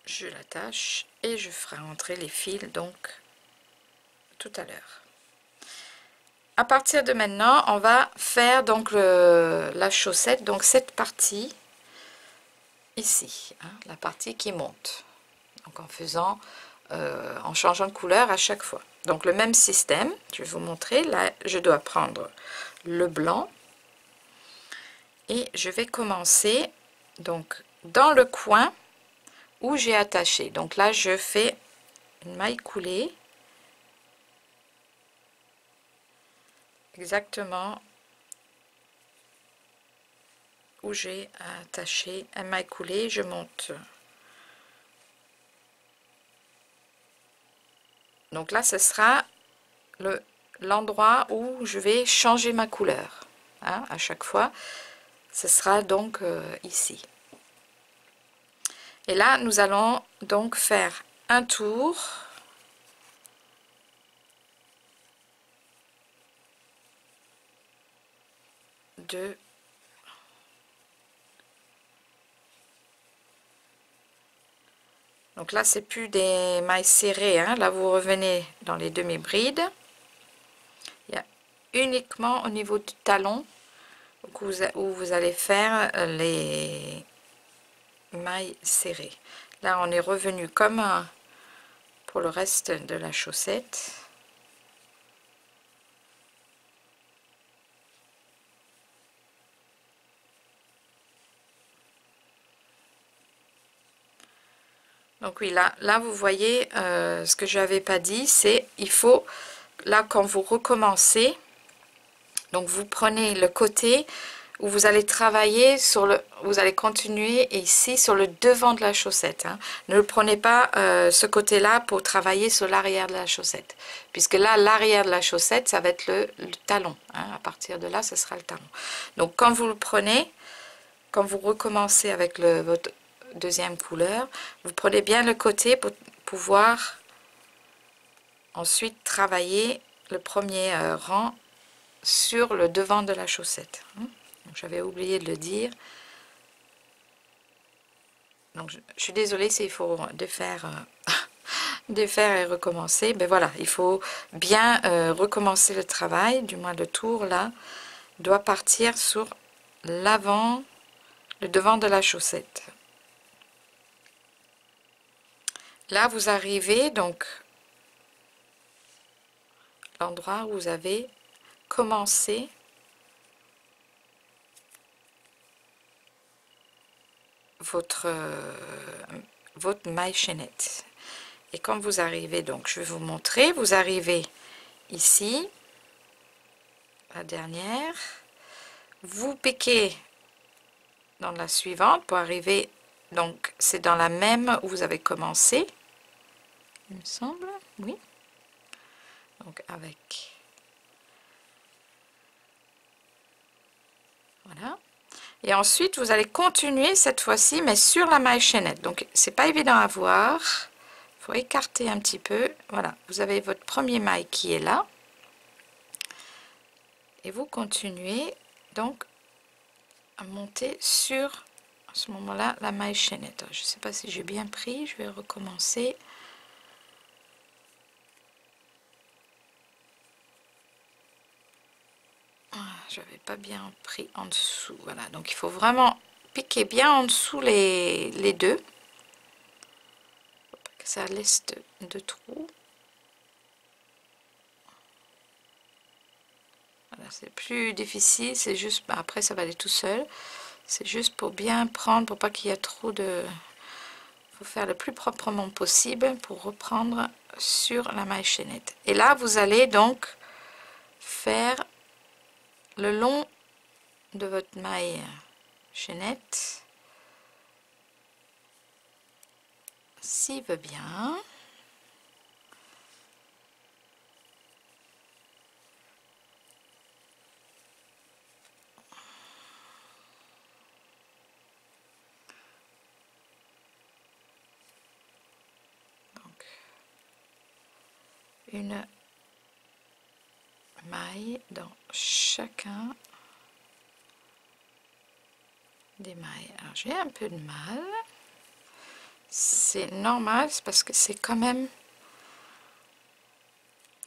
Je l'attache et je ferai entrer les fils donc tout à l'heure. À partir de maintenant, on va faire donc la chaussette, donc cette partie ici, hein, la partie qui monte. Donc en faisant, en changeant de couleur à chaque fois. Donc le même système, je vais vous montrer. Là, je dois prendre le blanc et je vais commencer donc dans le coin où j'ai attaché. Donc là, je fais une maille coulée exactement où j'ai attaché un maille coulée. Je monte. Donc là, ce sera l'endroit où je vais changer ma couleur, hein, à chaque fois. Ce sera donc ici. Et là, nous allons donc faire un tour de donc là c'est plus des mailles serrées, hein. Là vous revenez dans les demi-brides. Il y a uniquement au niveau du talon où vous allez faire les mailles serrées. Là on est revenu comme pour le reste de la chaussette. Donc oui, là vous voyez ce que je n'avais pas dit, c'est il faut, là quand vous recommencez, donc vous prenez le côté où vous allez travailler sur le, vous allez continuer ici sur le devant de la chaussette, hein. Ne prenez pas ce côté là pour travailler sur l'arrière de la chaussette, puisque là l'arrière de la chaussette ça va être le talon, hein. À partir de là ce sera le talon. Donc quand vous le prenez, quand vous recommencez avec votre deuxième couleur, vous prenez bien le côté pour pouvoir ensuite travailler le premier rang sur le devant de la chaussette. J'avais oublié de le dire. Donc je suis désolée s'il faut défaire, défaire et recommencer. Mais voilà, il faut bien recommencer le travail. Du moins le tour là doit partir sur l'avant, le devant de la chaussette. Là vous arrivez donc l'endroit où vous avez commencé votre maille chaînette. Et quand vous arrivez, donc je vais vous montrer, vous arrivez ici, la dernière, vous piquez dans la suivante pour arriver, donc c'est dans la même où vous avez commencé, il me semble, oui, donc avec, voilà, et ensuite vous allez continuer cette fois-ci mais sur la maille chaînette. Donc c'est pas évident à voir, il faut écarter un petit peu. Voilà, vous avez votre premier maille qui est là et vous continuez donc à monter sur, à ce moment là, la maille chaînette. Je sais pas si j'ai bien pris, je vais recommencer. J'avais pas bien pris en dessous, voilà, donc il faut vraiment piquer bien en dessous les deux, faut pas que ça laisse de trous. Voilà, c'est plus difficile, c'est juste, après ça va aller tout seul, c'est juste pour bien prendre, pour pas qu'il y ait trop de, faut faire le plus proprement possible pour reprendre sur la maille chaînette. Et là vous allez donc faire le long de votre maille chaînette, s'il veut bien. une maille dans chacun des mailles. Alors j'ai un peu de mal, c'est normal, c'est parce que c'est quand même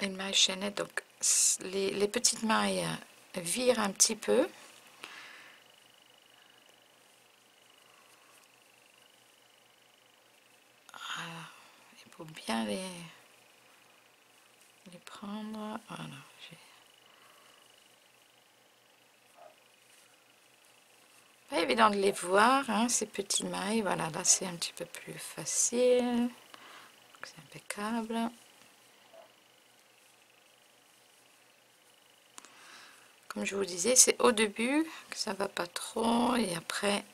une maille chaînette, donc les petites mailles virent un petit peu. Voilà. Il faut bien les prendre. Voilà. Pas évident de les voir, hein, ces petites mailles. Voilà, là c'est un petit peu plus facile. C'est impeccable. Comme je vous disais, c'est au début que ça va pas trop, et après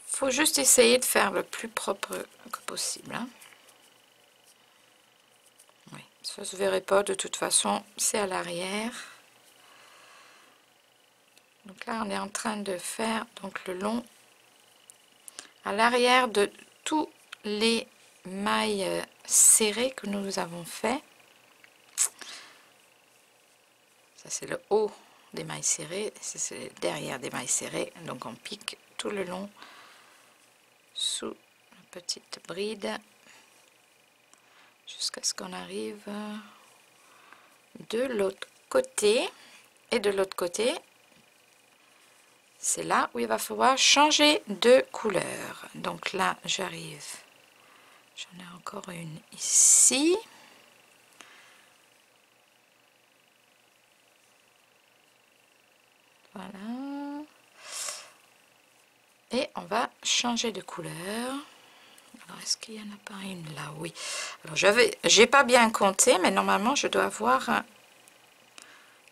faut juste essayer de faire le plus propre que possible, hein. Oui, ça se verrait pas de toute façon, c'est à l'arrière. Donc là on est en train de faire donc le long à l'arrière de tous les mailles serrées que nous avons fait. Ça c'est le haut des mailles serrées, c'est derrière des mailles serrées, donc on pique tout le long sous la petite bride jusqu'à ce qu'on arrive de l'autre côté. Et de l'autre côté, c'est là où il va falloir changer de couleur. Donc là j'arrive, j'en ai encore une ici. Voilà. Et on va changer de couleur. Alors, est-ce qu'il y en a pas une là? Oui. Alors, j'ai pas bien compté, mais normalement, je dois avoir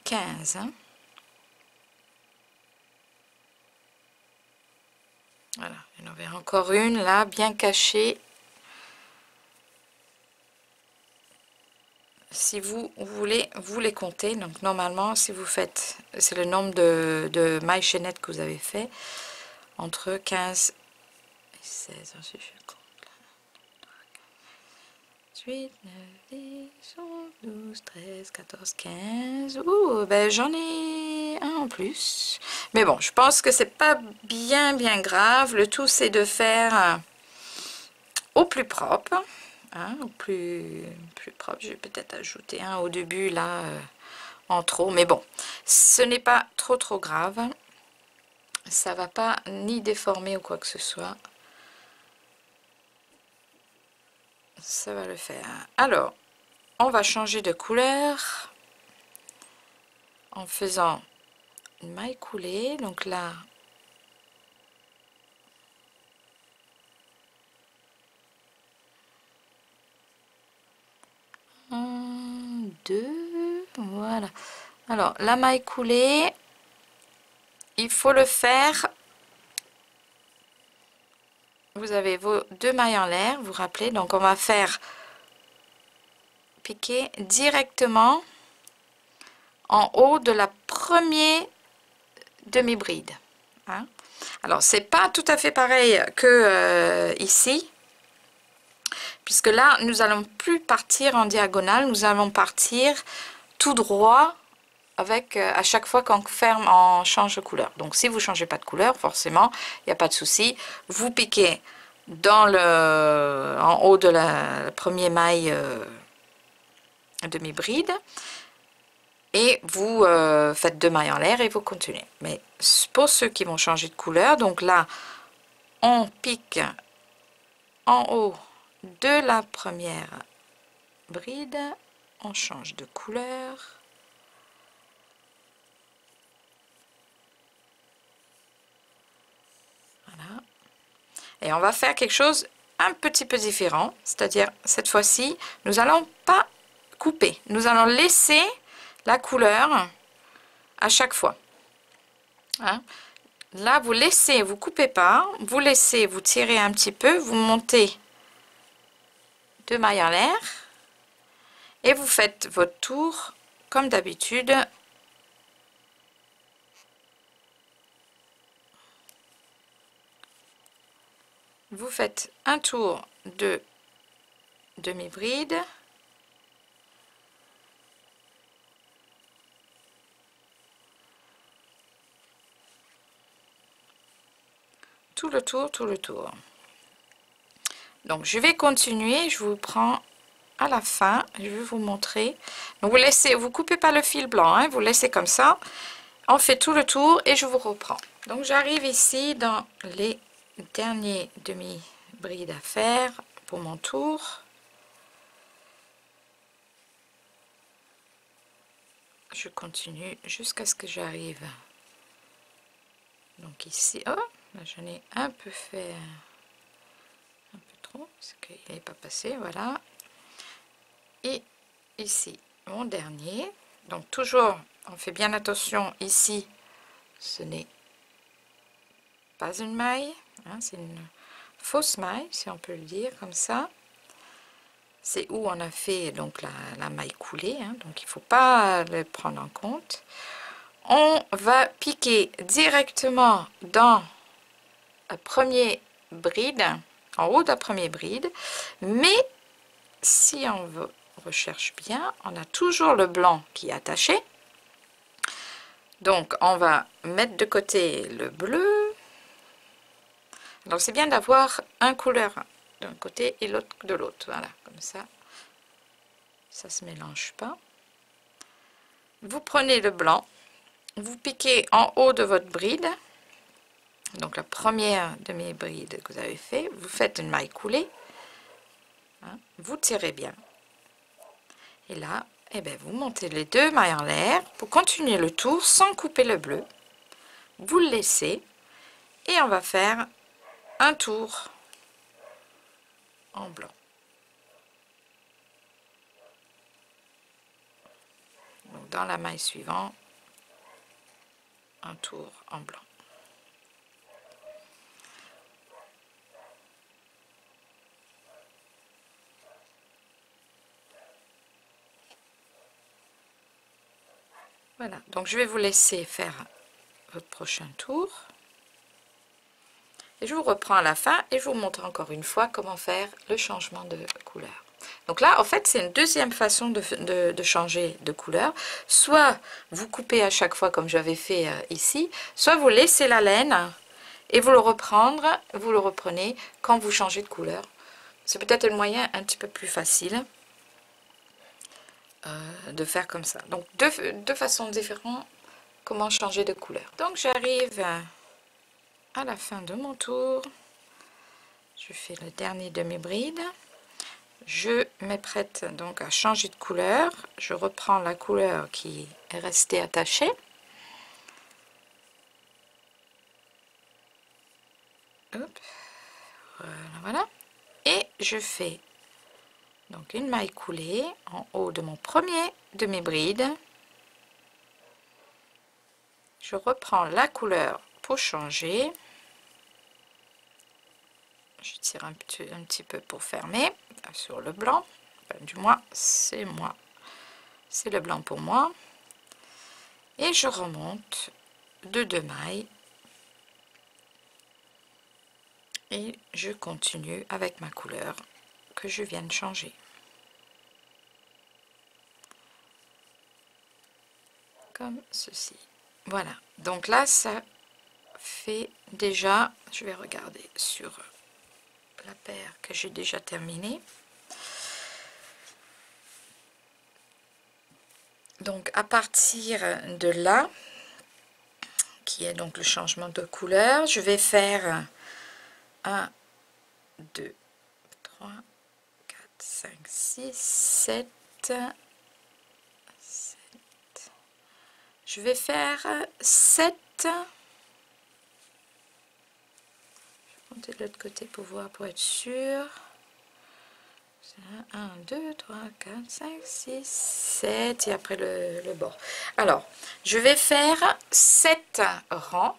15. Hein. Voilà. Il y en avait encore une là, bien cachée. Si vous voulez, vous les comptez. Donc, normalement, si vous faites, c'est le nombre de mailles chaînettes que vous avez fait, entre 15 et 16. Si je compte. 8, 9, 10, 11, 12, 13, 14, 15. Ouh, ben j'en ai un en plus. Mais bon, je pense que c'est pas bien grave. Le tout, c'est de faire au plus propre. Hein, au plus propre. Je vais peut-être ajouter un au début, là, en trop. Mais bon, ce n'est pas trop grave. Ça va pas ni déformer ou quoi que ce soit. Ça va le faire. Alors, on va changer de couleur en faisant une maille coulée. Donc là, un, deux, voilà. Alors, la maille coulée, il faut le faire. Vous avez vos deux mailles en l'air, vous vous rappelez. Donc, on va faire piquer directement en haut de la première demi-bride. Hein. Alors, c'est pas tout à fait pareil que ici, puisque là, nous allons plus partir en diagonale, nous allons partir tout droit avec à chaque fois qu'on ferme, on change de couleur. Donc, si vous changez pas de couleur, forcément, il n'y a pas de souci. Vous piquez dans en haut de la première maille demi-bride. Et vous faites deux mailles en l'air et vous continuez. Mais pour ceux qui vont changer de couleur, donc là, on pique en haut de la première bride, on change de couleur. Voilà. Et on va faire quelque chose un petit peu différent, c'est-à-dire cette fois-ci, nous allons pas couper, nous allons laisser la couleur à chaque fois. Hein. Là, vous laissez, vous coupez pas, vous laissez, vous tirez un petit peu, vous montez deux mailles en l'air et vous faites votre tour comme d'habitude. Vous faites un tour de demi-bride, le tour, tout le tour. Donc je vais continuer, je vous prends à la fin, je vais vous montrer. Donc vous laissez, vous coupez pas le fil blanc, hein, vous laissez comme ça. On fait tout le tour et je vous reprends. Donc j'arrive ici dans les derniers demi-brides à faire pour mon tour. Je continue jusqu'à ce que j'arrive. Donc ici, oh, là j'en ai un peu fait un peu trop, parce qu'il n'est pas passé, voilà. Et ici, mon dernier. Donc toujours, on fait bien attention ici, ce n'est pas une maille, hein, c'est une fausse maille, si on peut le dire comme ça. C'est où on a fait donc la maille coulée, hein, donc il ne faut pas le prendre en compte. On va piquer directement dans la première bride, en haut de la première bride, mais si on recherche bien, on a toujours le blanc qui est attaché. Donc on va mettre de côté le bleu. Donc c'est bien d'avoir un couleur d'un côté et l'autre de l'autre, voilà, comme ça se mélange pas. Vous prenez le blanc, vous piquez en haut de votre bride, donc la première demi-bride que vous avez fait, vous faites une maille coulée, hein, vous tirez bien, et là, eh bien, vous montez les deux mailles en l'air pour continuer le tour sans couper le bleu. Vous le laissez et on va faire un tour en blanc. Donc dans la maille suivante, un tour en blanc. Voilà, donc je vais vous laisser faire votre prochain tour. Et je vous reprends à la fin et je vous montre encore une fois comment faire le changement de couleur. Donc là, en fait, c'est une deuxième façon de changer de couleur. Soit vous coupez à chaque fois comme j'avais fait ici, soit vous laissez la laine et vous le reprenez quand vous changez de couleur. C'est peut-être le moyen un petit peu plus facile de faire comme ça. Donc deux façons différentes comment changer de couleur. Donc j'arrive à la fin de mon tour. Je fais le dernier demi-bride. Je m'apprête donc à changer de couleur. Je reprends la couleur qui est restée attachée. Hop. Voilà. Et je fais donc une maille coulée en haut de mon premier demi-bride. Je reprends la couleur pour changer. Je tire un petit peu pour fermer sur le blanc. Enfin, du moins, c'est moi. C'est le blanc pour moi. Et je remonte de 2 mailles. Et je continue avec ma couleur que je viens de changer. Comme ceci. Voilà. Donc là, ça fait déjà... Je vais regarder sur la paire que j'ai déjà terminée. Donc à partir de là, qui est donc le changement de couleur, je vais faire 1, 2, 3, 4, 5, 6, 7, 7. Je vais faire 7. Je vais monter de l'autre côté pour voir, pour être sûr. 1, 2, 3, 4, 5, 6, 7 et après le bord. Alors, je vais faire 7 rangs,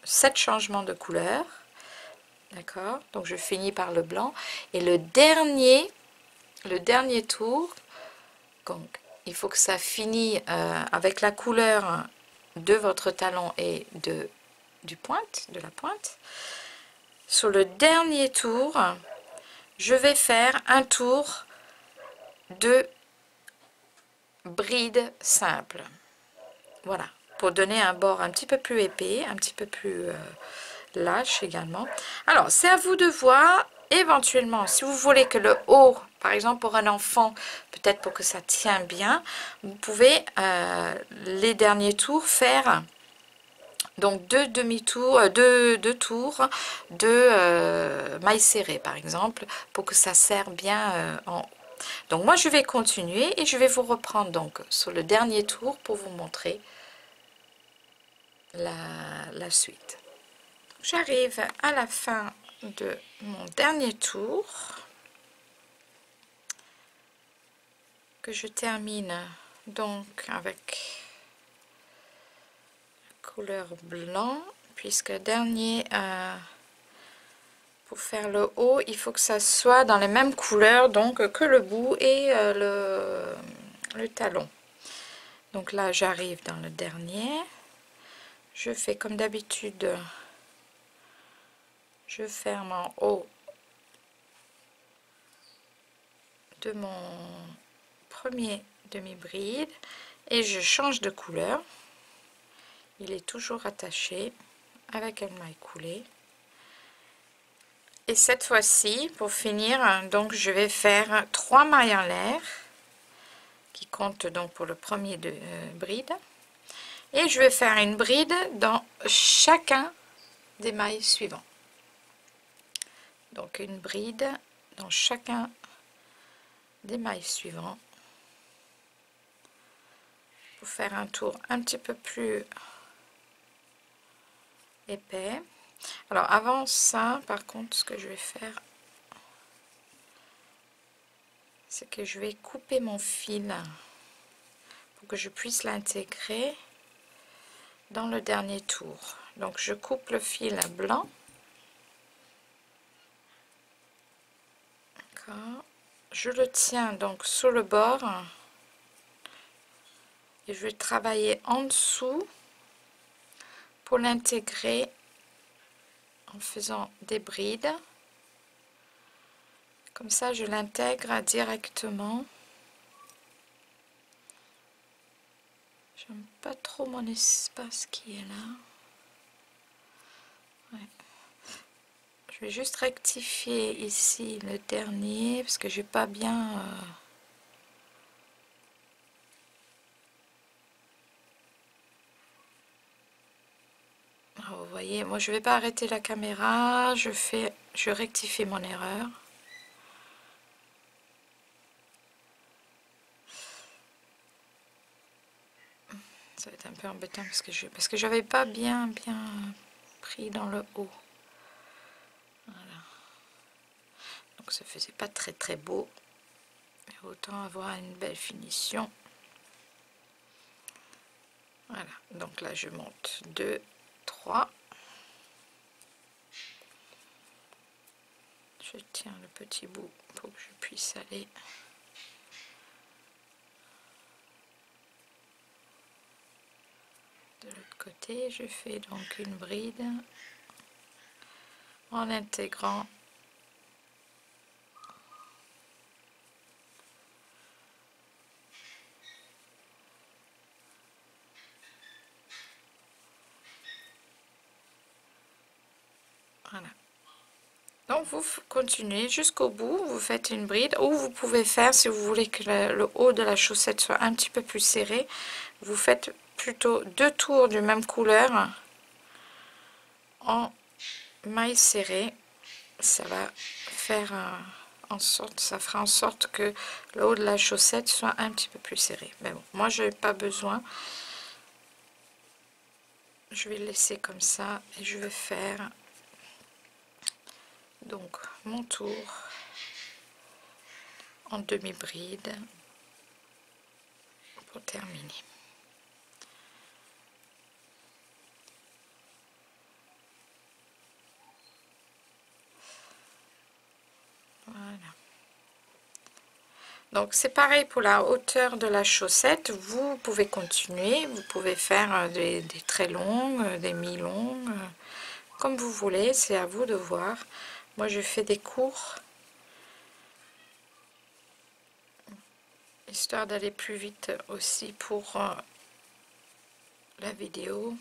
7 changements de couleur. D'accord? Donc, je finis par le blanc. Et le dernier tour, donc, il faut que ça finisse avec la couleur de votre talon et de la pointe. Sur le dernier tour, je vais faire un tour de bride simple. Voilà, pour donner un bord un petit peu plus épais, un petit peu plus lâche également. Alors, c'est à vous de voir. Éventuellement, si vous voulez que le haut, par exemple pour un enfant, peut-être pour que ça tient bien, vous pouvez les derniers tours faire donc deux demi-tours, deux tours de mailles serrées par exemple, pour que ça serre bien en haut. Donc moi je vais continuer et je vais vous reprendre donc sur le dernier tour pour vous montrer la suite. J'arrive à la fin de mon dernier tour que je termine donc avec la couleur blanc, puisque dernier pour faire le haut il faut que ça soit dans les mêmes couleurs donc que le bout et le talon. Donc là j'arrive dans le dernier, je fais comme d'habitude, je ferme en haut de mon premier demi-bride et je change de couleur. Il est toujours attaché avec une maille coulée. Et cette fois-ci, pour finir, donc je vais faire 3 mailles en l'air qui comptent donc pour le premier bride. Et je vais faire une bride dans chacun des mailles suivants. Donc une bride dans chacun des mailles suivants pour faire un tour un petit peu plus épais. Alors avant ça, par contre, ce que je vais faire, c'est que je vais couper mon fil pour que je puisse l'intégrer dans le dernier tour. Donc je coupe le fil blanc. Je le tiens donc sur le bord et je vais travailler en dessous pour l'intégrer en faisant des brides. Comme ça je l'intègre directement. J'aime pas trop mon espace qui est là. Ouais. Je vais juste rectifier ici le dernier parce que j'ai pas bien vous voyez, moi je vais pas arrêter la caméra, je rectifie mon erreur. Ça va être un peu embêtant parce que j'avais pas bien pris dans le haut. Voilà. Donc ça faisait pas très beau. Mais autant avoir une belle finition. Voilà. Donc là je monte 2, 3. Je tiens le petit bout pour que je puisse aller. De l'autre côté, je fais donc une bride en intégrant voilà. Donc vous continuez jusqu'au bout, vous faites une bride, ou vous pouvez faire, si vous voulez que le haut de la chaussette soit un petit peu plus serré, vous faites plutôt 2 tours de même couleur en maille serrée. Ça va faire ça fera en sorte que le haut de la chaussette soit un petit peu plus serré. Mais bon, moi je n'ai pas besoin. Je vais le laisser comme ça et je vais faire donc mon tour en demi-bride pour terminer. Voilà. Donc c'est pareil pour la hauteur de la chaussette, vous pouvez continuer, vous pouvez faire des très longues, des mi-longues, comme vous voulez, c'est à vous de voir. Moi je fais des courts, histoire d'aller plus vite aussi pour la vidéo.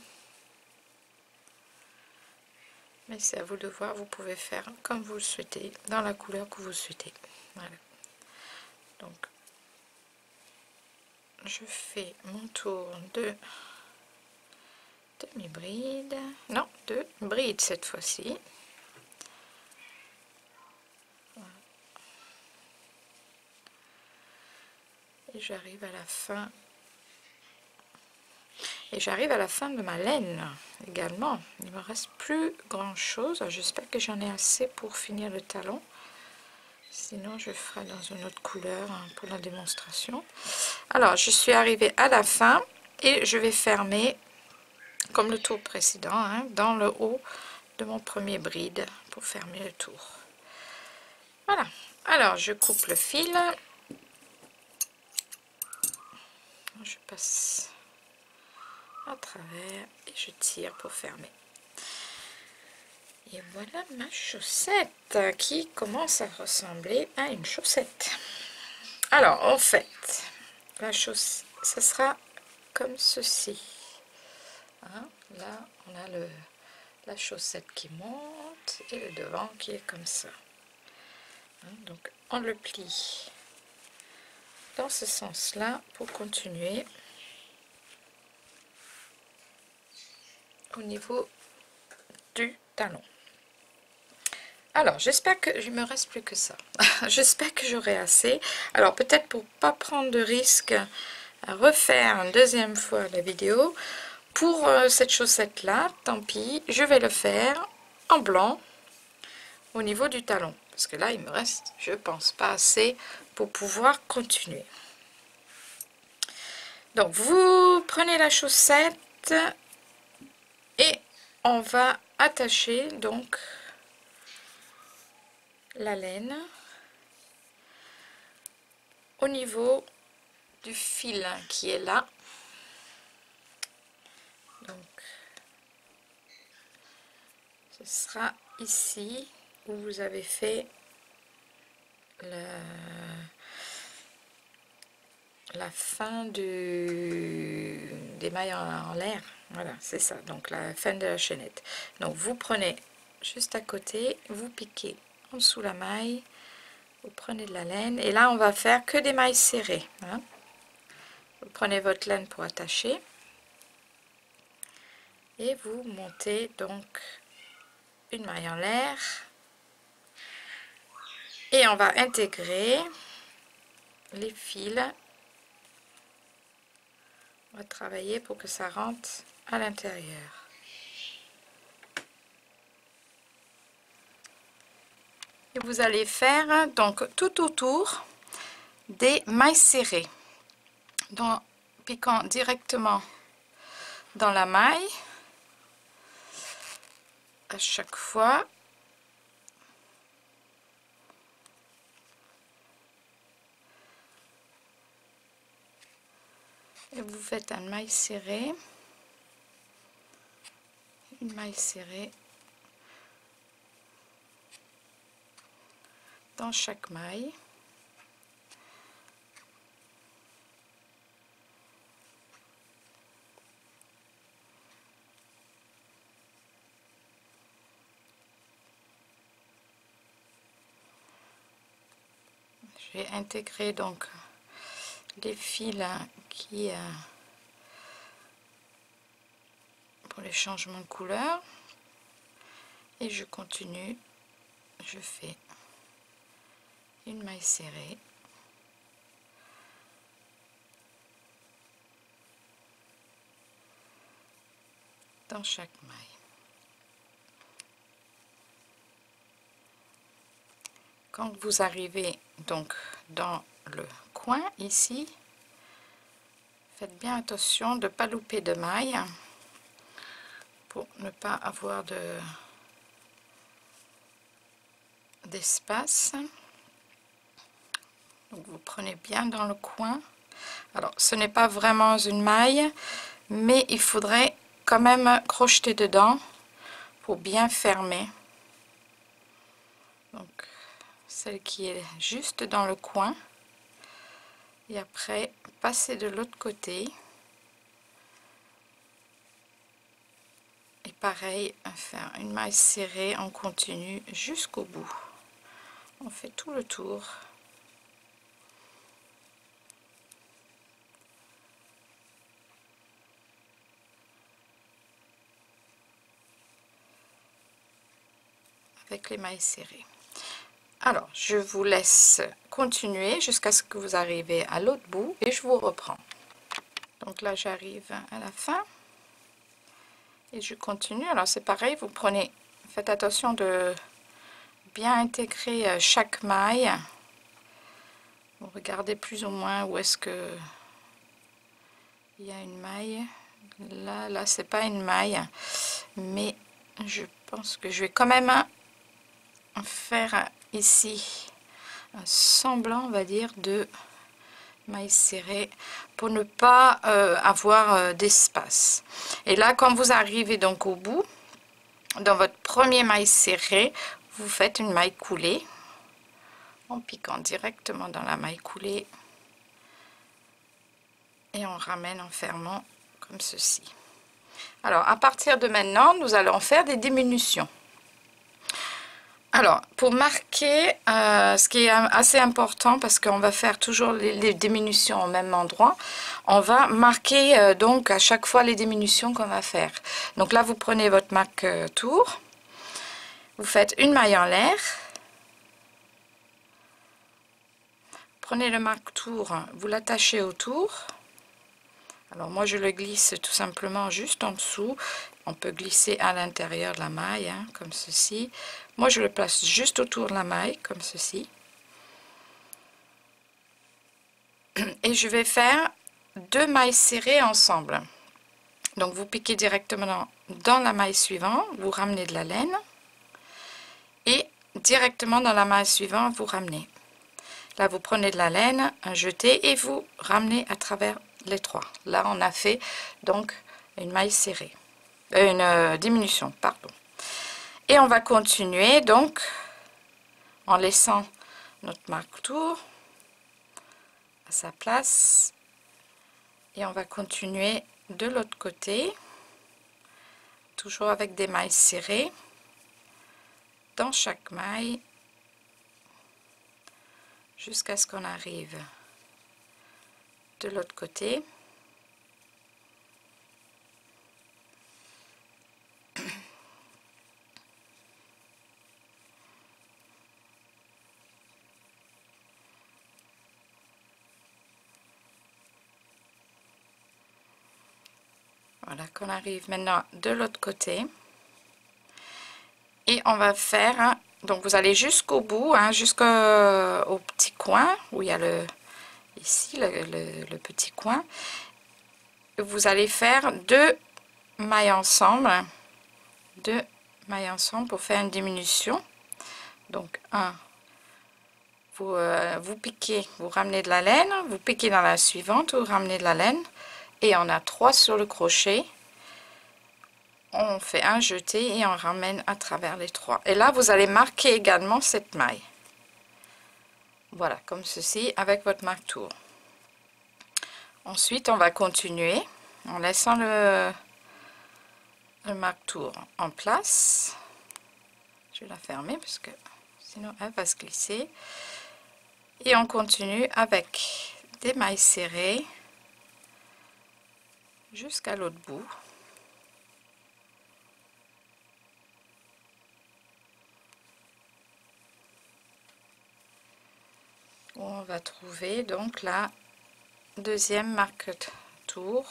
mais c'est à vous de voir. Vous pouvez faire comme vous le souhaitez, dans la couleur que vous souhaitez. Voilà. Donc je fais mon tour de demi-bride, non, de bride cette fois-ci. Voilà. Et j'arrive à la fin. Et j'arrive à la fin de ma laine également. Il me reste plus grand chose. J'espère que j'en ai assez pour finir le talon. Sinon je ferai dans une autre couleur pour la démonstration. Alors je suis arrivée à la fin et je vais fermer comme le tour précédent, dans le haut de mon premier bride pour fermer le tour. Voilà. Alors je coupe le fil. Je passe à travers et je tire pour fermer. Et voilà ma chaussette qui commence à ressembler à une chaussette. Alors en fait, la chaussette, ça sera comme ceci. Là, on a la chaussette qui monte et le devant qui est comme ça. Donc on le plie dans ce sens-là pour continuer au niveau du talon. Alors j'espère que je me reste plus que ça. J'espère que j'aurai assez. Alors peut-être pour pas prendre de risque à refaire une deuxième fois la vidéo, pour cette chaussette là, tant pis, je vais le faire en blanc au niveau du talon, parce que là il me reste, je pense, pas assez pour pouvoir continuer. Donc vous prenez la chaussette et on va attacher donc la laine au niveau du fil qui est là. Donc ce sera ici où vous avez fait la fin des mailles en l'air. Voilà, c'est ça, donc la fin de la chaînette. Donc vous prenez juste à côté, vous piquez en dessous la maille, vous prenez de la laine et là on va faire que des mailles serrées. Vous prenez votre laine pour attacher et vous montez donc une maille en l'air et on va intégrer les fils. On va travailler pour que ça rentre à l'intérieur. Et vous allez faire donc tout autour des mailles serrées, donc piquant directement dans la maille à chaque fois. Et vous faites une maille serrée dans chaque maille. Je vais intégrer donc les fils qui pour les changements de couleur et je continue, je fais une maille serrée dans chaque maille. Quand vous arrivez donc dans le coin ici, faites bien attention de ne pas louper de maille pour ne pas avoir d'espace. Donc vous prenez bien dans le coin. Alors ce n'est pas vraiment une maille, mais il faudrait quand même crocheter dedans pour bien fermer. Donc celle qui est juste dans le coin et après passer de l'autre côté et pareil, à faire une maille serrée, on continue jusqu'au bout, on fait tout le tour. Avec les mailles serrées. Alors je vous laisse continuer jusqu'à ce que vous arrivez à l'autre bout et je vous reprends. Donc là j'arrive à la fin et je continue. Alors c'est pareil, vous prenez, faites attention de bien intégrer chaque maille. Vous regardez plus ou moins où est-ce que il y a une maille. Là c'est pas une maille, mais je pense que je vais quand même faire ici un semblant, on va dire, de maille serrée pour ne pas avoir d'espace. Et là, quand vous arrivez donc au bout, dans votre premier maille serrée, vous faites une maille coulée en piquant directement dans la maille coulée et on ramène en fermant comme ceci. Alors à partir de maintenant, nous allons faire des diminutions. Alors, pour marquer, ce qui est assez important, parce qu'on va faire toujours les diminutions au même endroit, on va marquer donc à chaque fois les diminutions qu'on va faire. Donc là, vous prenez votre marque tour, vous faites une maille en l'air, prenez le marque tour, vous l'attachez autour. Alors moi, je le glisse tout simplement juste en dessous. On peut glisser à l'intérieur de la maille, hein, comme ceci. Moi, je le place juste autour de la maille, comme ceci. Et je vais faire 2 mailles serrées ensemble. Donc, vous piquez directement dans la maille suivante, vous ramenez de la laine. Et directement dans la maille suivante, vous ramenez. Là, vous prenez de la laine, un jeté, et vous ramenez à travers les trois. Là, on a fait donc une maille serrée. Une diminution, pardon. Et on va continuer donc en laissant notre marque tour à sa place et on va continuer de l'autre côté, toujours avec des mailles serrées dans chaque maille jusqu'à ce qu'on arrive de l'autre côté. Voilà, qu'on arrive maintenant de l'autre côté. Et on va faire, hein, donc vous allez jusqu'au bout, hein, jusqu'au petit coin, où il y a ici le petit coin. Vous allez faire 2 mailles ensemble, 2 mailles ensemble pour faire une diminution. Donc vous piquez, vous ramenez de la laine, vous piquez dans la suivante, vous ramenez de la laine. Et on a 3 sur le crochet, on fait un jeté et on ramène à travers les 3 et là vous allez marquer également cette maille, voilà, comme ceci avec votre marque tour. Ensuite on va continuer en laissant le marque tour en place. Je vais la fermer parce que sinon elle va se glisser et on continue avec des mailles serrées jusqu'à l'autre bout. Où on va trouver donc la deuxième marque tour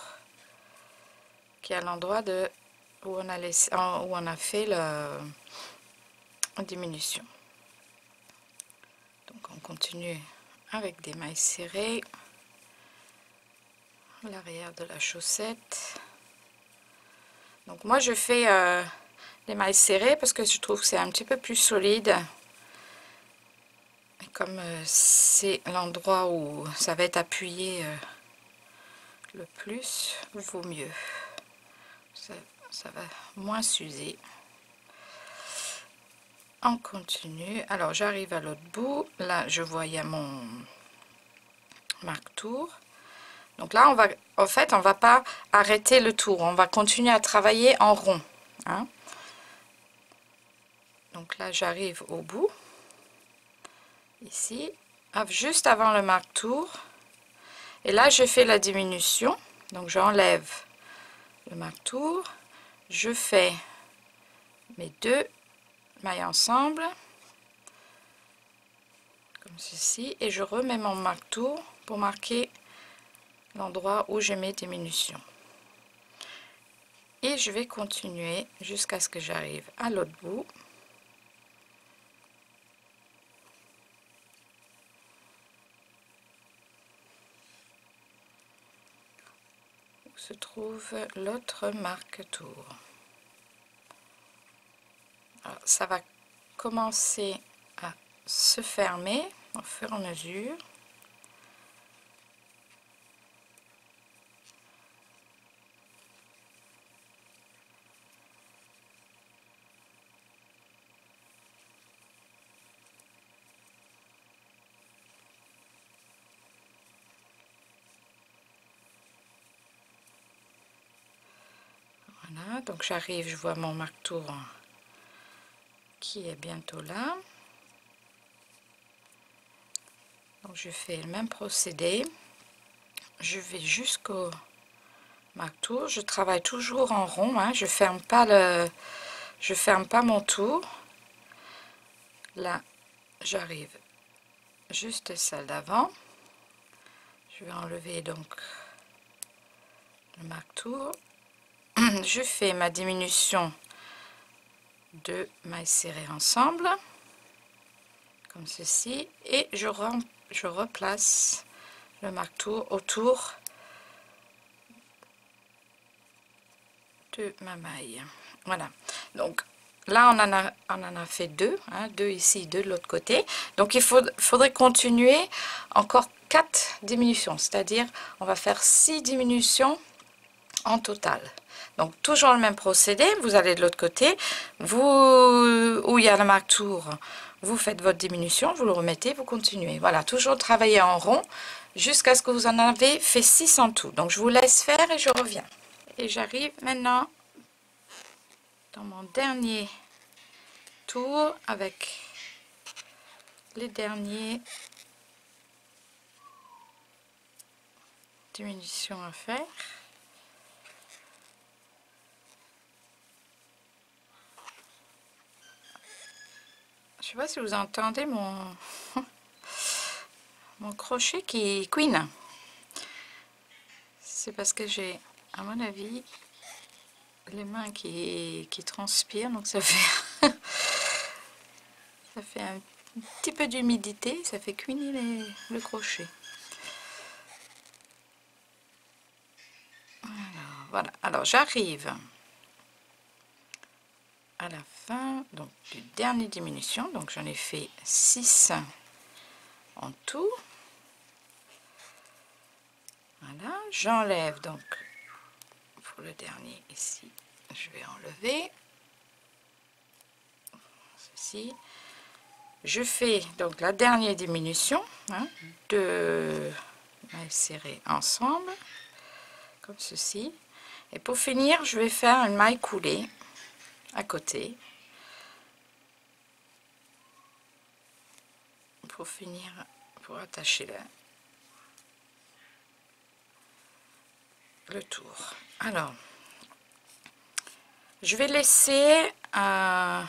qui est à l'endroit de où on a laissé, où on a fait la diminution. Donc on continue avec des mailles serrées. L'arrière de la chaussette. Donc moi je fais les mailles serrées parce que je trouve que c'est un petit peu plus solide et comme c'est l'endroit où ça va être appuyé le plus, vaut mieux, ça va moins s'user. On continue. Alors j'arrive à l'autre bout, là je vois il y a mon marque tour. Donc là, on va, en fait, on va pas arrêter le tour. On va continuer à travailler en rond. hein. Donc là j'arrive au bout, ici, juste avant le marque-tour, et là je fais la diminution. Donc j'enlève le marque-tour, je fais mes 2 mailles ensemble comme ceci, et je remets mon marque-tour pour marquer l'endroit où j'ai mes diminutions, et je vais continuer jusqu'à ce que j'arrive à l'autre bout. Où se trouve l'autre marque-tour. Ça va commencer à se fermer au fur et à mesure. Voilà, donc j'arrive, je vois mon marque-tour qui est bientôt là. Donc je fais le même procédé, je vais jusqu'au marque-tour, je travaille toujours en rond, hein, je ferme pas mon tour. Là j'arrive juste celle d'avant, je vais enlever donc le marque-tour, je fais ma diminution de mailles serrées ensemble comme ceci, et je replace le marque-tour autour de ma maille. Voilà, donc là on en a fait 2, hein, 2 ici, 2 de l'autre côté. Donc il faudrait continuer encore 4 diminutions, c'est-à-dire on va faire 6 diminutions en total. Donc toujours le même procédé, vous allez de l'autre côté, vous où il y a le marque-tour, vous faites votre diminution, vous le remettez, vous continuez. Voilà, toujours travailler en rond jusqu'à ce que vous en avez fait 6 en tout. Donc je vous laisse faire et je reviens. Et j'arrive maintenant dans mon dernier tour avec les derniers diminutions à faire. Je sais pas si vous entendez mon crochet qui couine. C'est parce que j'ai, à mon avis, les mains qui transpirent, donc ça fait ça fait un petit peu d'humidité, ça fait couiner le crochet. Voilà, alors j'arrive à la fin donc du dernier diminution, donc j'en ai fait 6 en tout. Voilà, j'enlève donc pour le dernier ici, je vais enlever ceci. Je fais donc la dernière diminution, hein, 2 mailles serrées ensemble comme ceci, et pour finir je vais faire une maille coulée à côté pour finir, pour attacher le tour. Alors je vais laisser à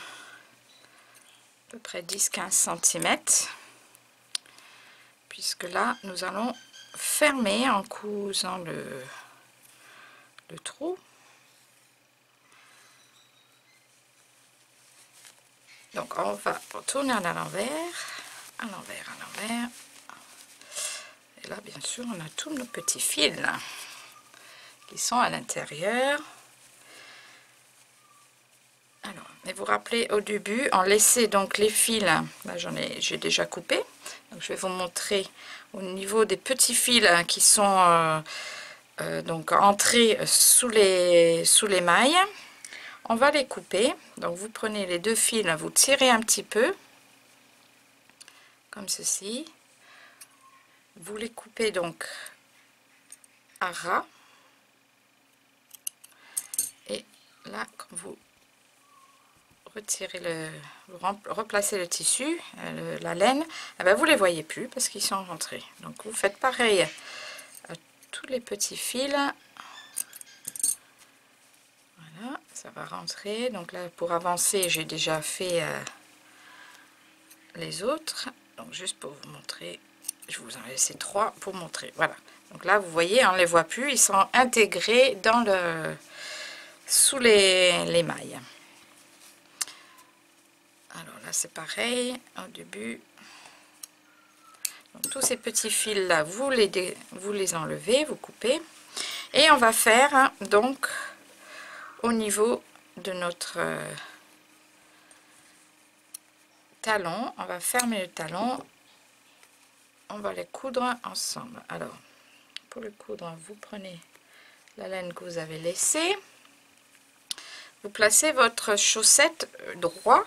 peu près 10-15 cm, puisque là nous allons fermer en cousant le trou. Donc on va tourner à l'envers, à l'envers, à l'envers. Et là bien sûr on a tous nos petits fils là, qui sont à l'intérieur. Alors, et vous rappelez au début, on laissait donc les fils, là j'ai déjà coupé, donc je vais vous montrer au niveau des petits fils qui sont donc entrés sous les mailles. On va les couper, donc vous prenez les 2 fils, vous tirez un petit peu, comme ceci, vous les coupez donc à ras, et là, comme vous retirez replacez le tissu, la laine, eh ben, vous les voyez plus parce qu'ils sont rentrés. Donc vous faites pareil à tous les petits fils. Voilà, ça va rentrer. Donc là, pour avancer, j'ai déjà fait les autres. Donc juste pour vous montrer, je vous en ai laissé 3 pour montrer. Voilà. Donc là, vous voyez, on ne les voit plus. Ils sont intégrés dans sous les mailles. Alors là, c'est pareil. Au début, donc, tous ces petits fils là, vous les enlevez, vous coupez. Et on va faire donc au niveau de notre talon, on va fermer le talon, on va les coudre ensemble. Alors pour le coudre, vous prenez la laine que vous avez laissée, vous placez votre chaussette droit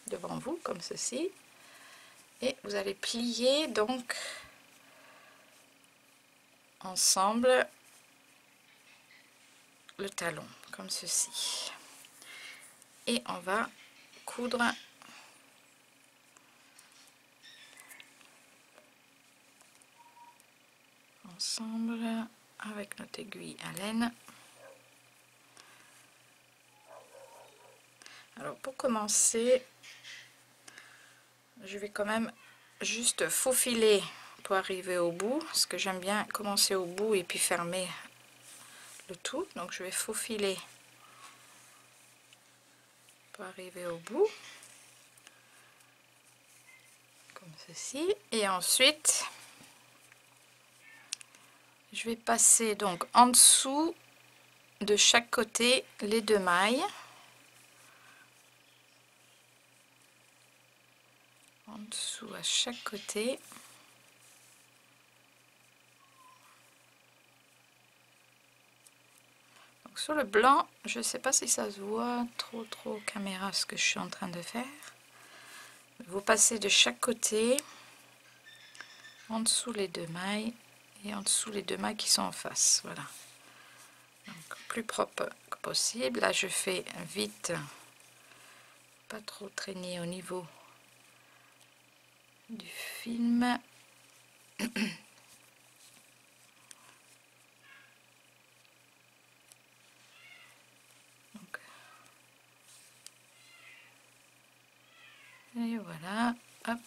devant vous comme ceci et vous allez plier donc ensemble le talon comme ceci et on va coudre ensemble avec notre aiguille à laine. Alors pour commencer, je vais quand même juste faufiler pour arriver au bout, parce que j'aime bien commencer au bout et puis fermer le tout. Donc je vais faufiler pour arriver au bout comme ceci, et ensuite je vais passer donc en dessous de chaque côté les 2 mailles, en dessous à chaque côté. Donc sur le blanc, je ne sais pas si ça se voit trop caméra ce que je suis en train de faire. Vous passez de chaque côté en dessous les 2 mailles et en dessous les 2 mailles qui sont en face. Voilà, donc plus propre que possible. Là je fais vite, pas trop traîner au niveau du film. Donc, et voilà, hop.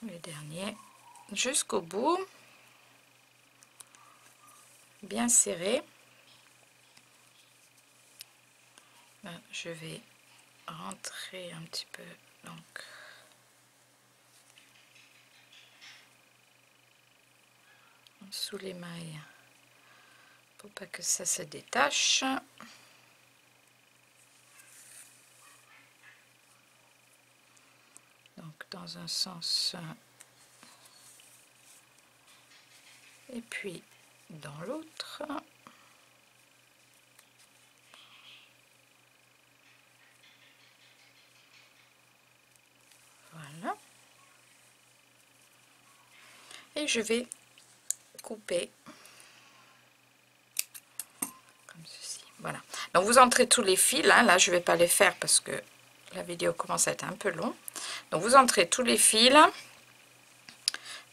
Le dernier jusqu'au bout, bien serré. Là, je vais rentrer un petit peu donc sous les mailles pour pas que ça se détache. Donc dans un sens et puis dans l'autre. Voilà. Et je vais couper comme ceci. Voilà. Donc vous entrez tous les fils, hein. Là je vais pas les faire parce que la vidéo commence à être un peu long. Donc vous entrez tous les fils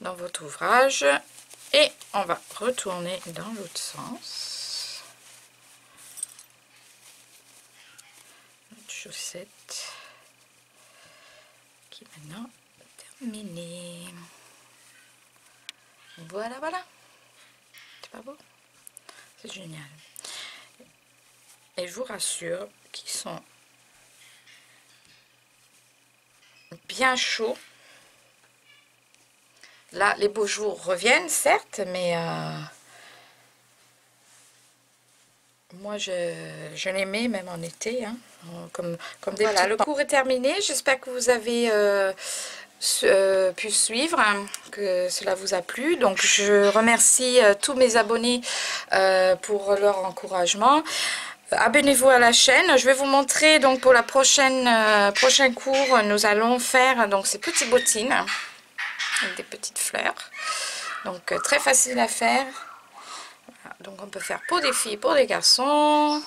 dans votre ouvrage et on va retourner dans l'autre sens. Notre chaussette qui est maintenant terminée. Voilà, voilà. C'est pas beau? C'est génial. Et je vous rassure qu'ils sont bien chauds. Là, les beaux jours reviennent, certes, mais moi, je les mets même en été, hein, comme des voilà, le cours est terminé. J'espère que vous avez pu suivre, hein, que cela vous a plu. Donc, je remercie tous mes abonnés pour leur encouragement. Abonnez-vous à la chaîne. Je vais vous montrer donc pour la prochain cours, nous allons faire donc ces petites bottines. avec des petites fleurs. Donc très facile à faire. Voilà. Donc on peut faire pour des filles, pour des garçons.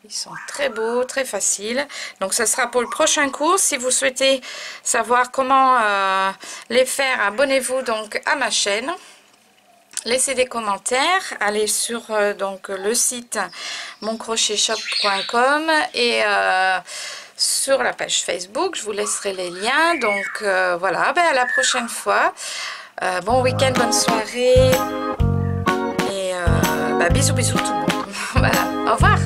Ils sont très beaux, très faciles. Donc ça sera pour le prochain cours. Si vous souhaitez savoir comment les faire, abonnez-vous donc à ma chaîne. Laissez des commentaires, allez sur donc le site moncrochetshop.com et sur la page Facebook, je vous laisserai les liens. Donc voilà, ben à la prochaine fois. Bon week-end, bonne soirée et bisous bisous tout le monde. Voilà, au revoir.